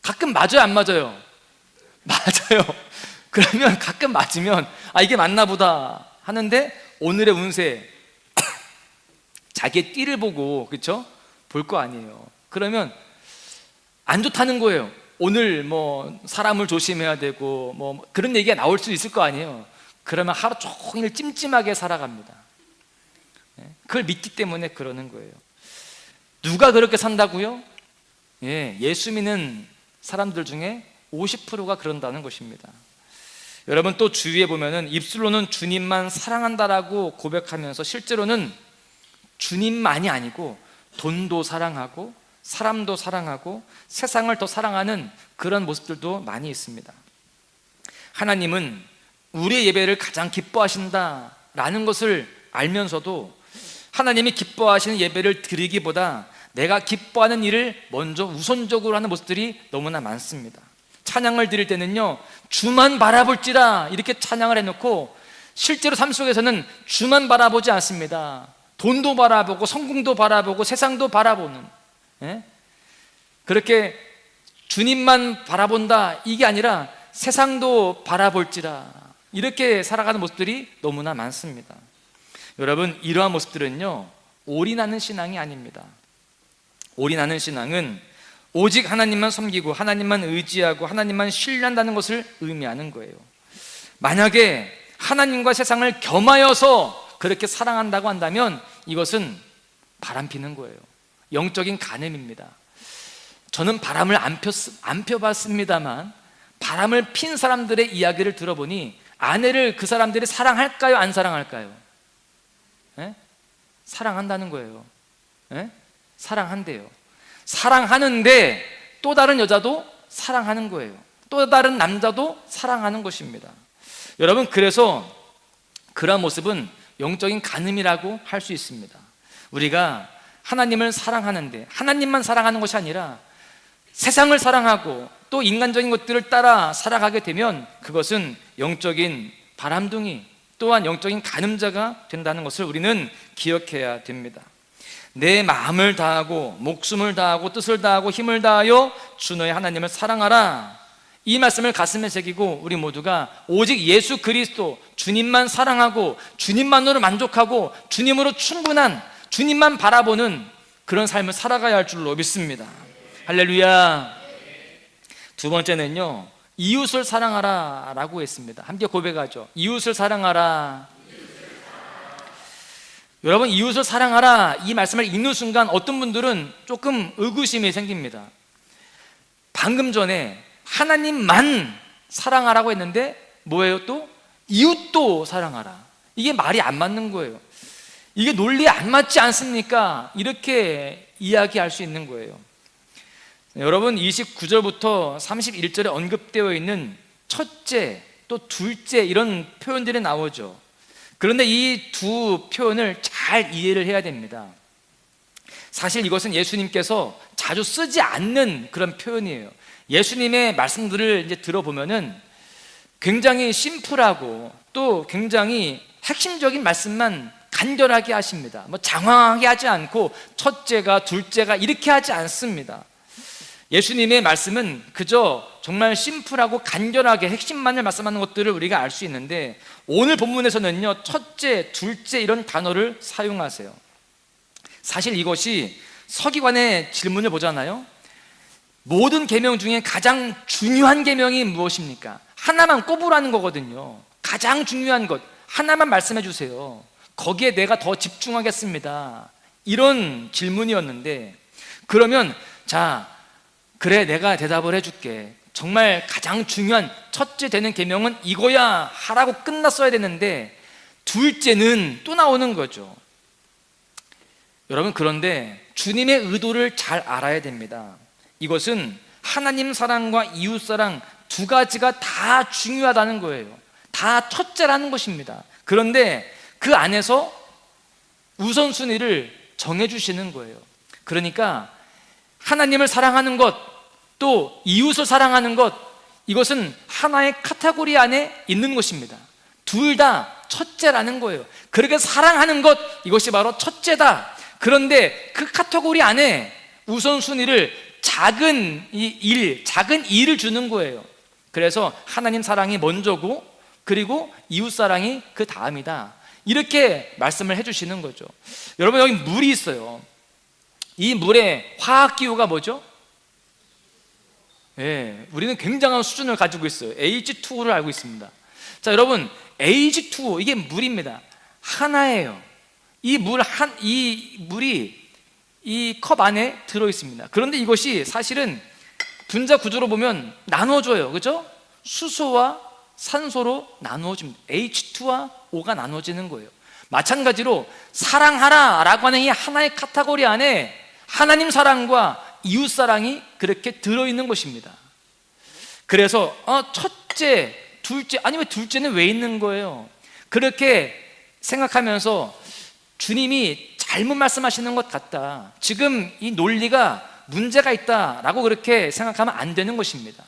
가끔 맞아요, 안 맞아요? 맞아요. 그러면 가끔 맞으면 이게 맞나 보다 하는데, 오늘의 운세 자기의 띠를 보고, 그렇죠? 볼 거 아니에요. 그러면 안 좋다는 거예요. 오늘 뭐 사람을 조심해야 되고 뭐 그런 얘기가 나올 수 있을 거 아니에요. 그러면 하루 종일 찜찜하게 살아갑니다. 그걸 믿기 때문에 그러는 거예요. 누가 그렇게 산다고요? 예수 믿는 사람들 중에 50%가 그런다는 것입니다. 여러분, 또 주위에 보면은 입술로는 주님만 사랑한다라고 고백하면서 실제로는 주님만이 아니고 돈도 사랑하고 사람도 사랑하고 세상을 더 사랑하는 그런 모습들도 많이 있습니다. 하나님은 우리의 예배를 가장 기뻐하신다라는 것을 알면서도 하나님이 기뻐하시는 예배를 드리기보다 내가 기뻐하는 일을 먼저 우선적으로 하는 모습들이 너무나 많습니다. 찬양을 드릴 때는요, 주만 바라볼지라 이렇게 찬양을 해놓고 실제로 삶 속에서는 주만 바라보지 않습니다. 돈도 바라보고 성공도 바라보고 세상도 바라보는, 그렇게 주님만 바라본다 이게 아니라 세상도 바라볼지라 이렇게 살아가는 모습들이 너무나 많습니다. 여러분, 이러한 모습들은요, 올인하는 신앙이 아닙니다. 올인하는 신앙은 오직 하나님만 섬기고 하나님만 의지하고 하나님만 신뢰한다는 것을 의미하는 거예요. 만약에 하나님과 세상을 겸하여서 그렇게 사랑한다고 한다면 이것은 바람피는 거예요. 영적인 간음입니다. 저는 바람을 안 펴봤습니다만 바람을 핀 사람들의 이야기를 들어보니 아내를 그 사람들이 사랑할까요? 안 사랑할까요? 사랑한다는 거예요. 사랑한대요. 사랑하는데 또 다른 여자도 사랑하는 거예요. 또 다른 남자도 사랑하는 것입니다. 여러분, 그래서 그러한 모습은 영적인 간음이라고 할 수 있습니다. 우리가 하나님을 사랑하는데 하나님만 사랑하는 것이 아니라 세상을 사랑하고 또 인간적인 것들을 따라 살아가게 되면 그것은 영적인 바람둥이 또한 영적인 가늠자가 된다는 것을 우리는 기억해야 됩니다. 내 마음을 다하고 목숨을 다하고 뜻을 다하고 힘을 다하여 주 너의 하나님을 사랑하라. 이 말씀을 가슴에 새기고 우리 모두가 오직 예수 그리스도 주님만 사랑하고 주님만으로 만족하고 주님으로 충분한 주님만 바라보는 그런 삶을 살아가야 할 줄로 믿습니다. 할렐루야. 두 번째는요, 이웃을 사랑하라 라고 했습니다. 함께 고백하죠. 이웃을 사랑하라. 여러분, 이웃을 사랑하라 이 말씀을 읽는 순간 어떤 분들은 조금 의구심이 생깁니다. 방금 전에 하나님만 사랑하라고 했는데 뭐예요? 또 이웃도 사랑하라. 이게 말이 안 맞는 거예요. 이게 논리에 안 맞지 않습니까? 이렇게 이야기할 수 있는 거예요. 여러분, 29절부터 31절에 언급되어 있는 첫째 또 둘째 이런 표현들이 나오죠. 그런데 이 두 표현을 잘 이해를 해야 됩니다. 사실 이것은 예수님께서 자주 쓰지 않는 그런 표현이에요. 예수님의 말씀들을 이제 들어보면은 굉장히 심플하고 또 굉장히 핵심적인 말씀만 간결하게 하십니다. 뭐 장황하게 하지 않고 첫째가 둘째가 이렇게 하지 않습니다. 예수님의 말씀은 그저 정말 심플하고 간결하게 핵심만을 말씀하는 것들을 우리가 알 수 있는데 오늘 본문에서는요, 첫째, 둘째 이런 단어를 사용하세요. 사실 이것이 서기관의 질문을 보잖아요. 모든 계명 중에 가장 중요한 계명이 무엇입니까? 하나만 꼽으라는 거거든요. 가장 중요한 것 하나만 말씀해 주세요. 거기에 내가 더 집중하겠습니다. 이런 질문이었는데, 그러면 자, 그래, 내가 대답을 해줄게. 정말 가장 중요한 첫째 되는 계명은 이거야 하라고 끝났어야 되는데 둘째는 또 나오는 거죠. 여러분, 그런데 주님의 의도를 잘 알아야 됩니다. 이것은 하나님 사랑과 이웃 사랑 두 가지가 다 중요하다는 거예요. 다 첫째라는 것입니다. 그런데 그 안에서 우선순위를 정해주시는 거예요. 그러니까 하나님을 사랑하는 것, 또 이웃을 사랑하는 것, 이것은 하나의 카테고리 안에 있는 것입니다. 둘 다 첫째라는 거예요. 그렇게 사랑하는 것, 이것이 바로 첫째다. 그런데 그 카테고리 안에 우선순위를 작은 일을 주는 거예요. 그래서 하나님 사랑이 먼저고 그리고 이웃 사랑이 그 다음이다. 이렇게 말씀을 해주시는 거죠. 여러분, 여기 물이 있어요. 이 물의 화학기호가 뭐죠? 예, 우리는 굉장한 수준을 가지고 있어요. H2O를 알고 있습니다. 자, 여러분, H2O 이게 물입니다. 하나예요. 이 물이 이 컵 안에 들어 있습니다. 그런데 이것이 사실은 분자 구조로 보면 나눠져요. 그죠? 수소와 산소로 나누어집니다. H2와 O가 나눠지는 거예요. 마찬가지로 사랑하라 라고 하는 이 하나의 카테고리 안에 하나님 사랑과 이웃 사랑이 그렇게 들어있는 것입니다. 그래서 첫째, 둘째, 아니 왜 둘째는 왜 있는 거예요? 그렇게 생각하면서 주님이 잘못 말씀하시는 것 같다, 지금 이 논리가 문제가 있다라고 그렇게 생각하면 안 되는 것입니다.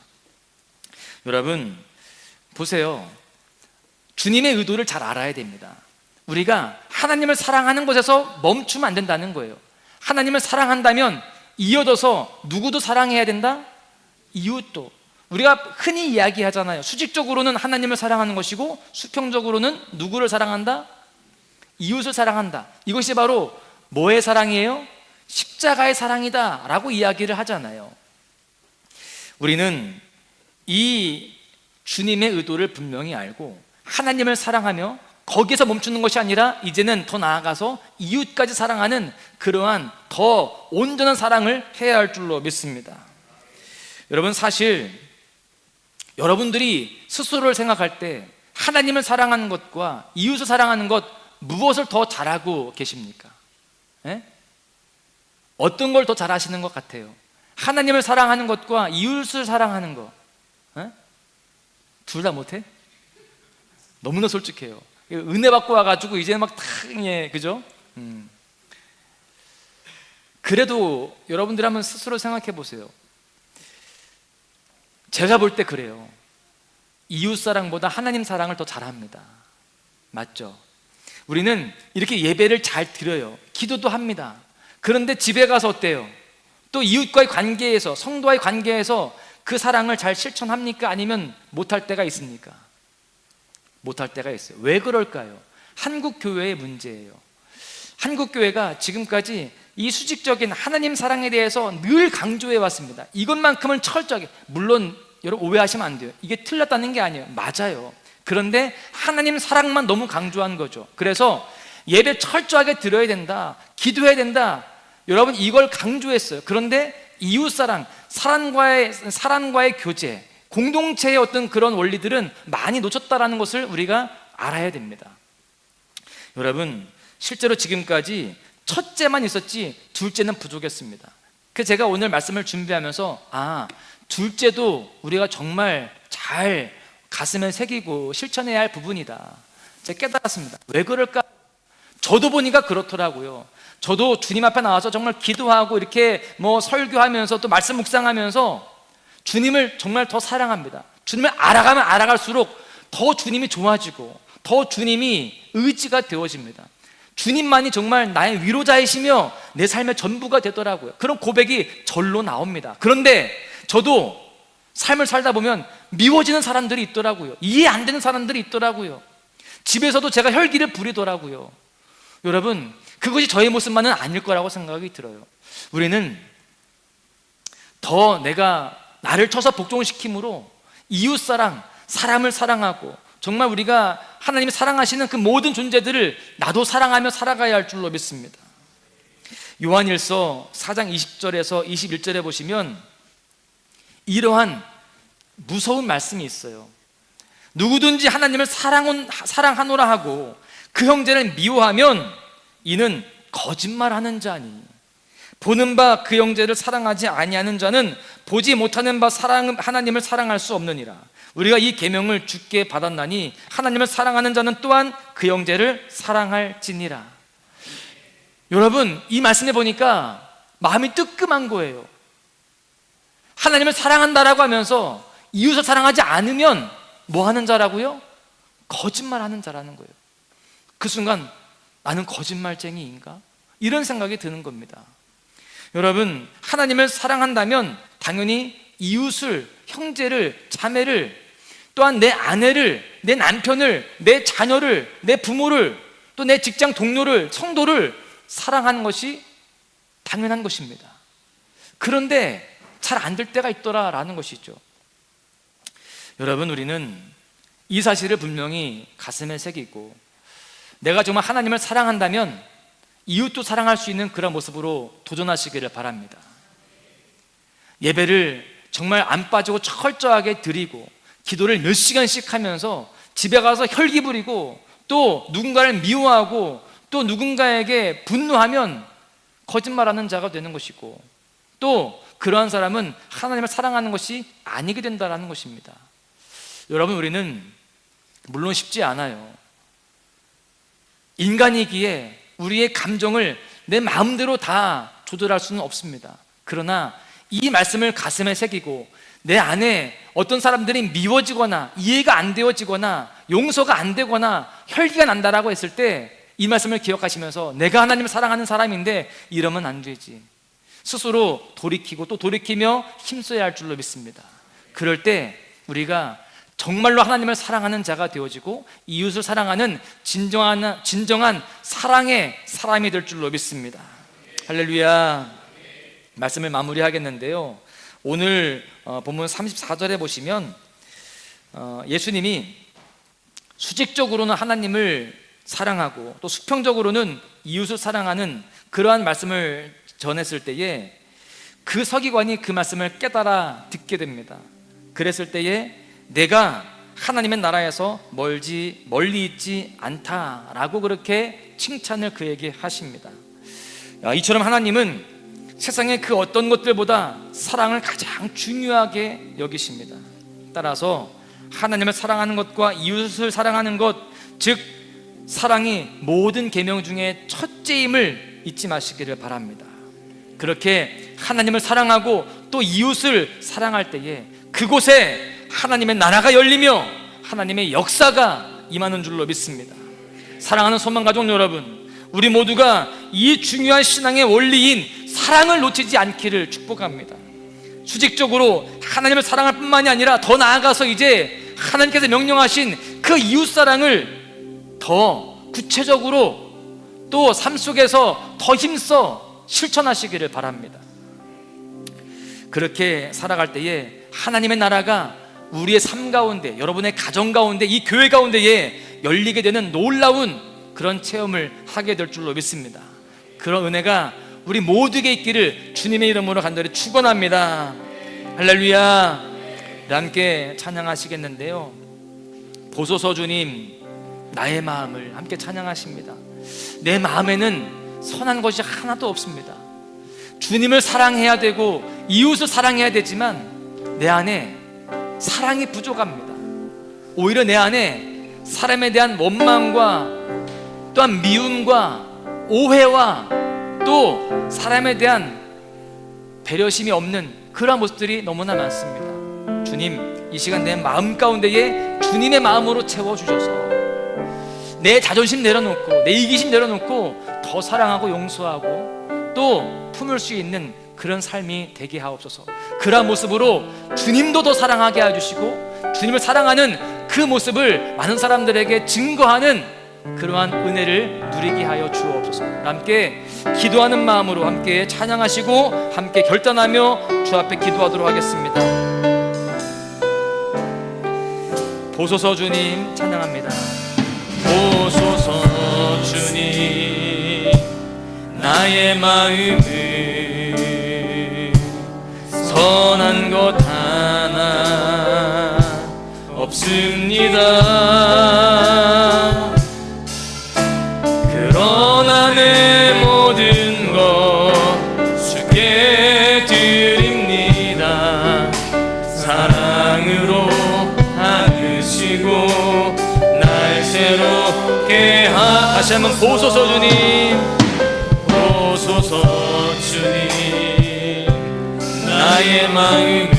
여러분 보세요. 주님의 의도를 잘 알아야 됩니다. 우리가 하나님을 사랑하는 것에서 멈추면 안 된다는 거예요. 하나님을 사랑한다면 이어져서 누구도 사랑해야 된다? 이웃도. 우리가 흔히 이야기하잖아요. 수직적으로는 하나님을 사랑하는 것이고 수평적으로는 누구를 사랑한다? 이웃을 사랑한다. 이것이 바로 뭐의 사랑이에요? 십자가의 사랑이다 라고 이야기를 하잖아요. 우리는 이 주님의 의도를 분명히 알고 하나님을 사랑하며 거기서 멈추는 것이 아니라 이제는 더 나아가서 이웃까지 사랑하는 그러한 더 온전한 사랑을 해야 할 줄로 믿습니다. 여러분, 사실 여러분들이 스스로를 생각할 때 하나님을 사랑하는 것과 이웃을 사랑하는 것, 무엇을 더 잘하고 계십니까? 예? 어떤 걸 더 잘하시는 것 같아요? 하나님을 사랑하는 것과 이웃을 사랑하는 것, 예? 둘 다 못해? 너무나 솔직해요. 은혜 받고 와가지고 이제 막 탁, 그죠? 그래도 여러분들 한번 스스로 생각해 보세요. 제가 볼 때 그래요. 이웃 사랑보다 하나님 사랑을 더 잘합니다. 맞죠? 우리는 이렇게 예배를 잘 드려요. 기도도 합니다. 그런데 집에 가서 어때요? 또 이웃과의 관계에서, 성도와의 관계에서 그 사랑을 잘 실천합니까? 아니면 못할 때가 있습니까? 못할 때가 있어요. 왜 그럴까요? 한국 교회의 문제예요. 한국 교회가 지금까지 이 수직적인 하나님 사랑에 대해서 늘 강조해 왔습니다. 이것만큼은 철저하게, 물론 여러분 오해하시면 안 돼요. 이게 틀렸다는 게 아니에요. 맞아요. 그런데 하나님 사랑만 너무 강조한 거죠. 그래서 예배 철저하게 드려야 된다, 기도해야 된다, 여러분 이걸 강조했어요. 그런데 이웃사랑, 사람과의 교제, 공동체의 어떤 그런 원리들은 많이 놓쳤다라는 것을 우리가 알아야 됩니다. 여러분, 실제로 지금까지 첫째만 있었지 둘째는 부족했습니다. 그래서 제가 오늘 말씀을 준비하면서 둘째도 우리가 정말 잘 가슴에 새기고 실천해야 할 부분이다, 제가 깨달았습니다. 왜 그럴까? 저도 보니까 그렇더라고요. 저도 주님 앞에 나와서 정말 기도하고 이렇게 설교하면서 또 말씀 묵상하면서 주님을 정말 더 사랑합니다. 주님을 알아가면 알아갈수록 더 주님이 좋아지고 더 주님이 의지가 되어집니다. 주님만이 정말 나의 위로자이시며 내 삶의 전부가 되더라고요. 그런 고백이 절로 나옵니다. 그런데 저도 삶을 살다 보면 미워지는 사람들이 있더라고요. 이해 안 되는 사람들이 있더라고요. 집에서도 제가 혈기를 부리더라고요. 여러분, 그것이 저의 모습만은 아닐 거라고 생각이 들어요. 우리는 더 내가 나를 쳐서 복종시킴으로 이웃사랑, 사람을 사랑하고 정말 우리가 하나님이 사랑하시는 그 모든 존재들을 나도 사랑하며 살아가야 할 줄로 믿습니다. 요한일서 4장 20절에서 21절에 보시면 이러한 무서운 말씀이 있어요. 누구든지 하나님을 사랑하노라 하고 그 형제를 미워하면 이는 거짓말하는 자니, 보는 바 그 형제를 사랑하지 아니하는 자는 보지 못하는 바 하나님을 사랑할 수 없느니라. 우리가 이 계명을 주께 받았나니 하나님을 사랑하는 자는 또한 그 형제를 사랑할지니라. 여러분, 이 말씀에 보니까 마음이 뜨끔한 거예요. 하나님을 사랑한다라고 하면서 이웃을 사랑하지 않으면 뭐 하는 자라고요? 거짓말하는 자라는 거예요. 그 순간 나는 거짓말쟁이인가? 이런 생각이 드는 겁니다. 여러분, 하나님을 사랑한다면 당연히 이웃을, 형제를, 자매를, 또한 내 아내를, 내 남편을, 내 자녀를, 내 부모를, 또 내 직장 동료를, 성도를 사랑하는 것이 당연한 것입니다. 그런데 잘 안 될 때가 있더라라는 것이죠. 여러분, 우리는 이 사실을 분명히 가슴에 새기고 내가 정말 하나님을 사랑한다면 이웃도 사랑할 수 있는 그런 모습으로 도전하시기를 바랍니다. 예배를 정말 안 빠지고 철저하게 드리고 기도를 몇 시간씩 하면서 집에 가서 혈기 부리고 또 누군가를 미워하고 또 누군가에게 분노하면 거짓말하는 자가 되는 것이고, 또 그러한 사람은 하나님을 사랑하는 것이 아니게 된다는 것입니다. 여러분, 우리는 물론 쉽지 않아요. 인간이기에 우리의 감정을 내 마음대로 다 조절할 수는 없습니다. 그러나 이 말씀을 가슴에 새기고 내 안에 어떤 사람들이 미워지거나 이해가 안 되어지거나 용서가 안 되거나 혈기가 난다라고 했을 때 이 말씀을 기억하시면서 내가 하나님을 사랑하는 사람인데 이러면 안 되지, 스스로 돌이키고 또 돌이키며 힘써야 할 줄로 믿습니다. 그럴 때 우리가 정말로 하나님을 사랑하는 자가 되어지고 이웃을 사랑하는 진정한 사랑의 사람이 될 줄로 믿습니다. 할렐루야. 말씀을 마무리하겠는데요, 오늘 본문 34절에 보시면 예수님이 수직적으로는 하나님을 사랑하고 또 수평적으로는 이웃을 사랑하는 그러한 말씀을 전했을 때에 그 서기관이 그 말씀을 깨달아 듣게 됩니다. 그랬을 때에 내가 하나님의 나라에서 멀리 있지 않다라고 그렇게 칭찬을 그에게 하십니다. 이처럼 하나님은 세상의 그 어떤 것들보다 사랑을 가장 중요하게 여기십니다. 따라서 하나님을 사랑하는 것과 이웃을 사랑하는 것, 즉 사랑이 모든 계명 중에 첫째임을 잊지 마시기를 바랍니다. 그렇게 하나님을 사랑하고 또 이웃을 사랑할 때에 그곳에 하나님의 나라가 열리며 하나님의 역사가 임하는 줄로 믿습니다. 사랑하는 소망가족 여러분, 우리 모두가 이 중요한 신앙의 원리인 사랑을 놓치지 않기를 축복합니다. 수직적으로 하나님을 사랑할 뿐만이 아니라 더 나아가서 이제 하나님께서 명령하신 그 이웃사랑을 더 구체적으로 또 삶 속에서 더 힘써 실천하시기를 바랍니다. 그렇게 살아갈 때에 하나님의 나라가 우리의 삶 가운데, 여러분의 가정 가운데, 이 교회 가운데에 열리게 되는 놀라운 그런 체험을 하게 될 줄로 믿습니다. 그런 은혜가 우리 모두에게 있기를 주님의 이름으로 간절히 축원합니다. 할렐루야. 함께 찬양하시겠는데요, 보소서 주님 나의 마음을 함께 찬양하십니다. 내 마음에는 선한 것이 하나도 없습니다. 주님을 사랑해야 되고 이웃을 사랑해야 되지만 내 안에 사랑이 부족합니다. 오히려 내 안에 사람에 대한 원망과 또한 미움과 오해와 또 사람에 대한 배려심이 없는 그런 모습들이 너무나 많습니다. 주님, 이 시간 내 마음 가운데에 주님의 마음으로 채워주셔서 내 자존심 내려놓고 내 이기심 내려놓고 더 사랑하고 용서하고 또 품을 수 있는 그런 삶이 되게 하옵소서. 그러한 모습으로 주님도 더 사랑하게 해주시고 주님을 사랑하는 그 모습을 많은 사람들에게 증거하는 그러한 은혜를 누리게 하여 주옵소서. 함께 기도하는 마음으로 함께 찬양하시고 함께 결단하며 주 앞에 기도하도록 하겠습니다. 보소서 주님 찬양합니다. 보소서 주님 나의 마음을 선한 것 하나 없습니다. 그러나 내 모든 것 주께 드립니다. 사랑으로 안으시고 날 새롭게 다시 한번 보소서 주님, 보소서 주님 나의 마음을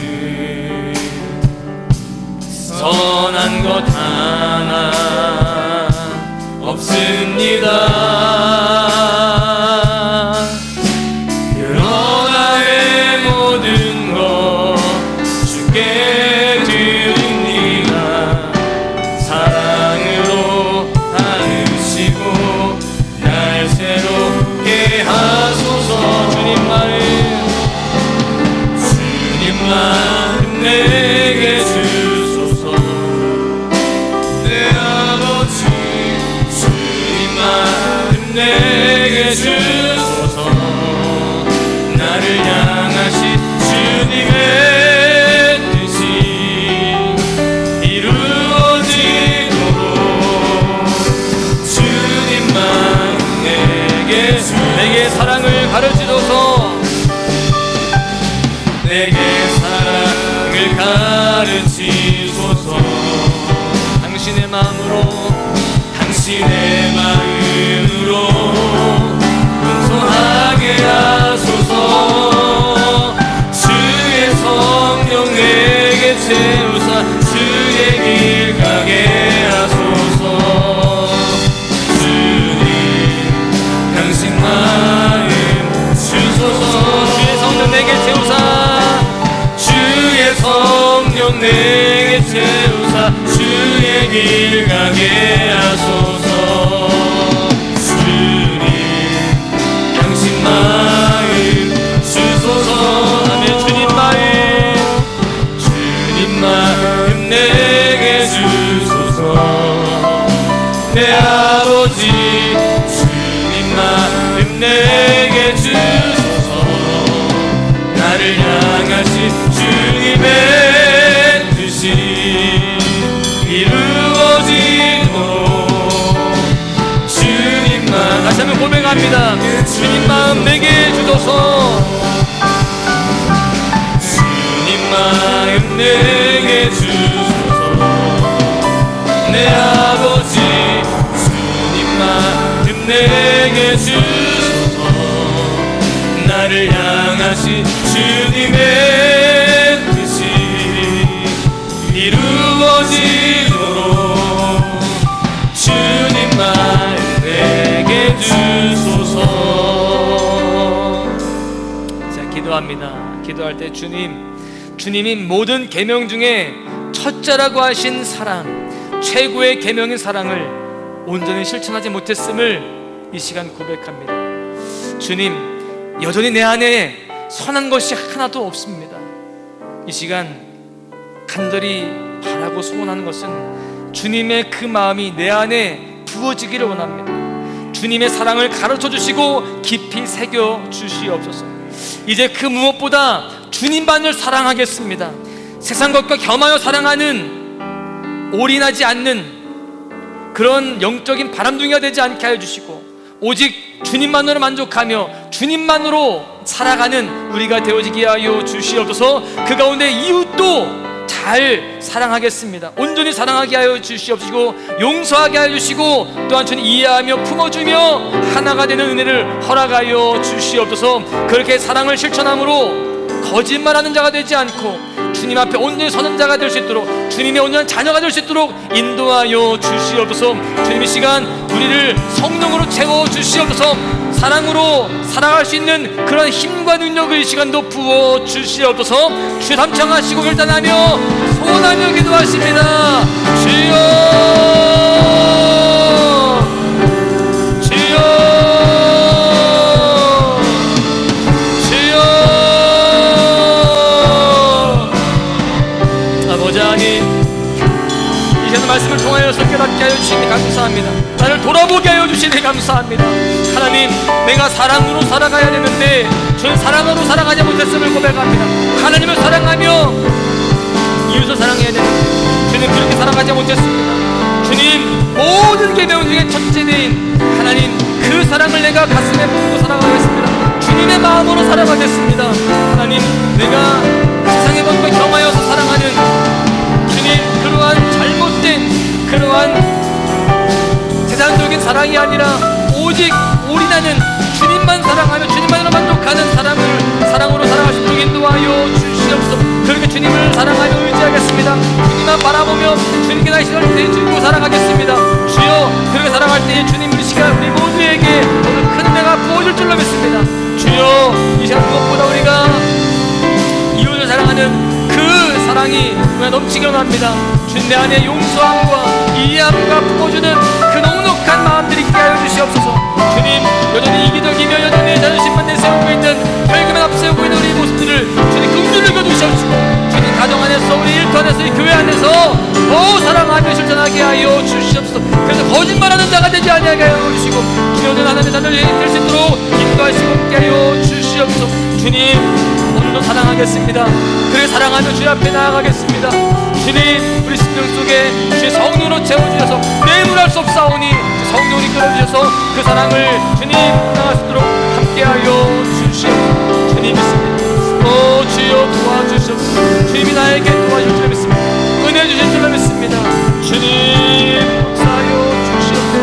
선한 것 하나 없습니다. 그러나 내 모든 것 주께 드립니다. 사랑으로 안으시고 날 새롭게 하소서. 주님 마음 내게 주소서. 내 아버지 주님 마음 내게 주소서. 나를 향하신 주님의 뜻이 이루어지도록 주님 마음 내게 사랑을 가르치소서. 내게 사랑을 가르치소서. 당신의 마음으로 겸손하게 하소서. 주의 성령 내게 채우사 주의 길 가게 하소서. 주님 당신 마음 주소서. 주의 성령 내게 채우사 주의 성령 내게 채우사 주의 길 가게 하소서. 주님 당신 마음 주소서. 아멘. 주님 마음 내게 주소서. 내 아버지 주님 마음 내게 주소서. 나를 향하신 주님의 뜻이 이루어지도록 주님만 다시 한번 고백합니다. 주님 마음 내게 주소서. 주님 마음 내게 주소서. 내 아버지 주님 마음 내게 주소서. 나를 향하신 주님의 뜻이 이루어지도록 주님 마음 기도합니다. 기도할 때 주님이 모든 계명 중에 첫째라고 하신 사랑, 최고의 계명인 사랑을 온전히 실천하지 못했음을 이 시간 고백합니다. 주님, 여전히 내 안에 선한 것이 하나도 없습니다. 이 시간 간절히 바라고 소원하는 것은 주님의 그 마음이 내 안에 부어지기를 원합니다. 주님의 사랑을 가르쳐 주시고 깊이 새겨 주시옵소서. 이제 그 무엇보다 주님만을 사랑하겠습니다. 세상 것과 겸하여 사랑하는 올인하지 않는 그런 영적인 바람둥이가 되지 않게 하여 주시고 오직 주님만으로 만족하며 주님만으로 살아가는 우리가 되어지게 하여 주시옵소서. 그 가운데 이웃도 잘 사랑하겠습니다. 온전히 사랑하게 하여 주시옵시고 용서하게 하여 주시고 또한 주님 이해하며 품어주며 하나가 되는 은혜를 허락하여 주시옵소서. 그렇게 사랑을 실천함으로 거짓말하는 자가 되지 않고 주님 앞에 온전히 서는 자가 될 수 있도록 주님의 온전한 자녀가 될 수 있도록 인도하여 주시옵소서. 주님 이 시간 우리를 성령으로 채워 주시옵소서. 사랑으로 살아갈 수 있는 그런 힘과 능력을 이 시간도 부어 주시옵소서. 주 담창하시고 결단하며 소원하며 기도하십니다. 주여 주여 주여. 아버지 하나님, 이 시간 말씀을 통하여서 깨닫게 하여 주시니 감사합니다. 나를 돌아보게 하여 주시니 감사합니다. 하나님, 내가 사랑으로 살아가야 되는데 저는 사랑으로 살아가지 못했음을 고백합니다. 하나님을 사랑하며 이웃을 사랑해야 되는데 주님 그렇게 살아가지 못했습니다. 주님 모든 계명 중에 첫째인 하나님 그 사랑을 내가 가슴에 품고 살아가겠습니다. 주님의 마음으로 살아가겠습니다. 하나님, 내가 세상의 것과 겸하여서 사랑하는 주님 그러한 잘못된 그러한 세상적인 사랑이 아니라 오직 올인하는 주님만 사랑하며 주님만으로 만족하는 사랑으로 살아갈 수 있도록 인도하여 주시옵소서. 그렇게 주님을 사랑하며 의지하겠습니다. 주님만 바라보며 주님께 나의 시간을 드리고 살아가겠습니다. 주여, 그렇게 살아갈 때에 주님 이 시간 우리 모두에게 오늘 큰 은혜가 부어질 줄로 믿습니다. 주여, 이 시간 무엇보다 우리가 이웃을 사랑하는 그 사랑이 우리가 넘치게 원합니다. 주님 내 안에 용서함과 이해함과 품어주는 그 넉넉한 마음들이 있게 하여 주시옵소서. 주님, 여전히 이기적이며 여전히 자존심만 내세우고 있는 혈기만 앞세우고 있는 우리 모습들을 주님 긍휼히 여겨주시옵시고 주님 가정 안에서 우리 일터 안에서 이 교회 안에서 더 사랑하며 실천하게 하여 주시옵소서. 그래서 거짓말하는 자가 되지 아니하게 하여 주시고 주여 하나님의 자녀들이 될 수 있도록 인도하시고 함께 하여 주시옵소서. 주님, 오늘도 사랑하겠습니다. 그래 사랑하며 주님 앞에 나아가겠습니다. 주님, 우리 심령 속에 주의 성령으로 채워주셔서 내물할 수 없사오니 성령이 끌어주셔서 그 사랑을 주님 나갈 수 있도록 함께하여 주시옵소서. 주님 믿습니다. 오 주여 도와주시옵소서. 주님이 나에게 도와줄 줄 믿습니다. 은혜 주실 줄로 믿습니다. 주님 역사하여 주시옵소서.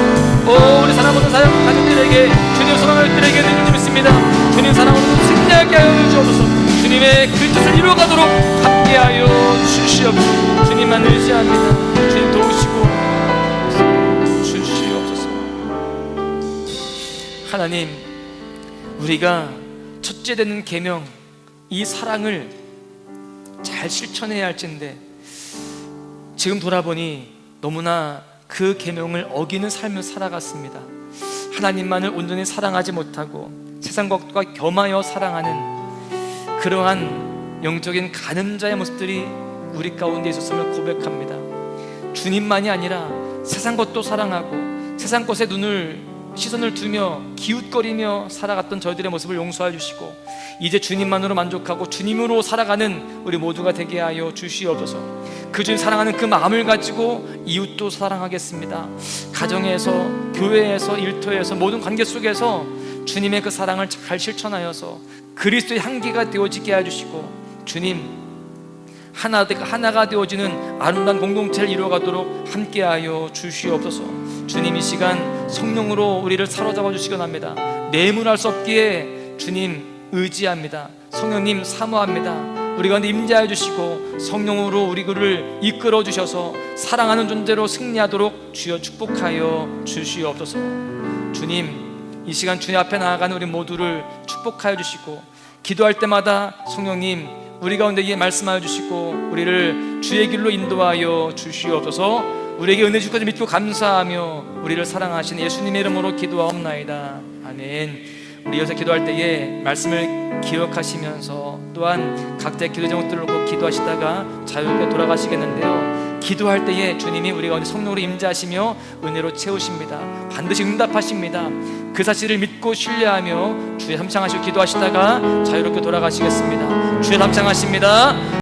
오 우리 사랑하는 가족들에게 주님 소망들에게 은혜 줄 믿습니다. 주님 사랑으로 승리하게 하여 주옵소서. 주님의 그 뜻을 이루어가도록 함께하여 주시옵소서. 주님만 의지합니다. 주님 도우시고 주시옵소서. 하나님, 우리가 첫째 되는 계명 이 사랑을 잘 실천해야 할텐데 지금 돌아보니 너무나 그 계명을 어기는 삶을 살아갔습니다. 하나님만을 온전히 사랑하지 못하고 세상 것과 겸하여 사랑하는 그러한 영적인 가늠자의 모습들이 우리 가운데 있었음을 고백합니다. 주님만이 아니라 세상 것도 사랑하고 세상 것에 시선을 두며 기웃거리며 살아갔던 저희들의 모습을 용서해 주시고 이제 주님만으로 만족하고 주님으로 살아가는 우리 모두가 되게 하여 주시옵소서. 그 주님 사랑하는 그 마음을 가지고 이웃도 사랑하겠습니다. 가정에서, 교회에서, 일터에서 모든 관계 속에서 주님의 그 사랑을 잘 실천하여서 그리스도의 향기가 되어지게 해주시고 주님 하나가 되어지는 아름다운 공동체를 이루어가도록 함께하여 주시옵소서. 주님 이 시간 성령으로 우리를 사로잡아 주시기 원합니다. 내문할 수 없기에 주님 의지합니다. 성령님 사모합니다. 우리 가운데 임재하여 주시고 성령으로 우리를 이끌어 주셔서 사랑하는 존재로 승리하도록 주여 축복하여 주시옵소서. 주님 이 시간 주님 앞에 나아가는 우리 모두를 축복하여 주시고 기도할 때마다 성령님 우리 가운데에 말씀하여 주시고 우리를 주의 길로 인도하여 주시옵소서. 우리에게 은혜 주실 것을 믿고 감사하며 우리를 사랑하시는 예수님의 이름으로 기도하옵나이다. 아멘. 우리 이어서 기도할 때에 말씀을 기억하시면서 또한 각자의 기도 제목들을 놓고 기도하시다가 자유롭게 돌아가시겠는데요, 기도할 때에 주님이 우리 가운데 성령으로 임재하시며 은혜로 채우십니다. 반드시 응답하십니다. 그 사실을 믿고 신뢰하며 주의 함창하시고 기도하시다가 자유롭게 돌아가시겠습니다. 주의 함창하십니다.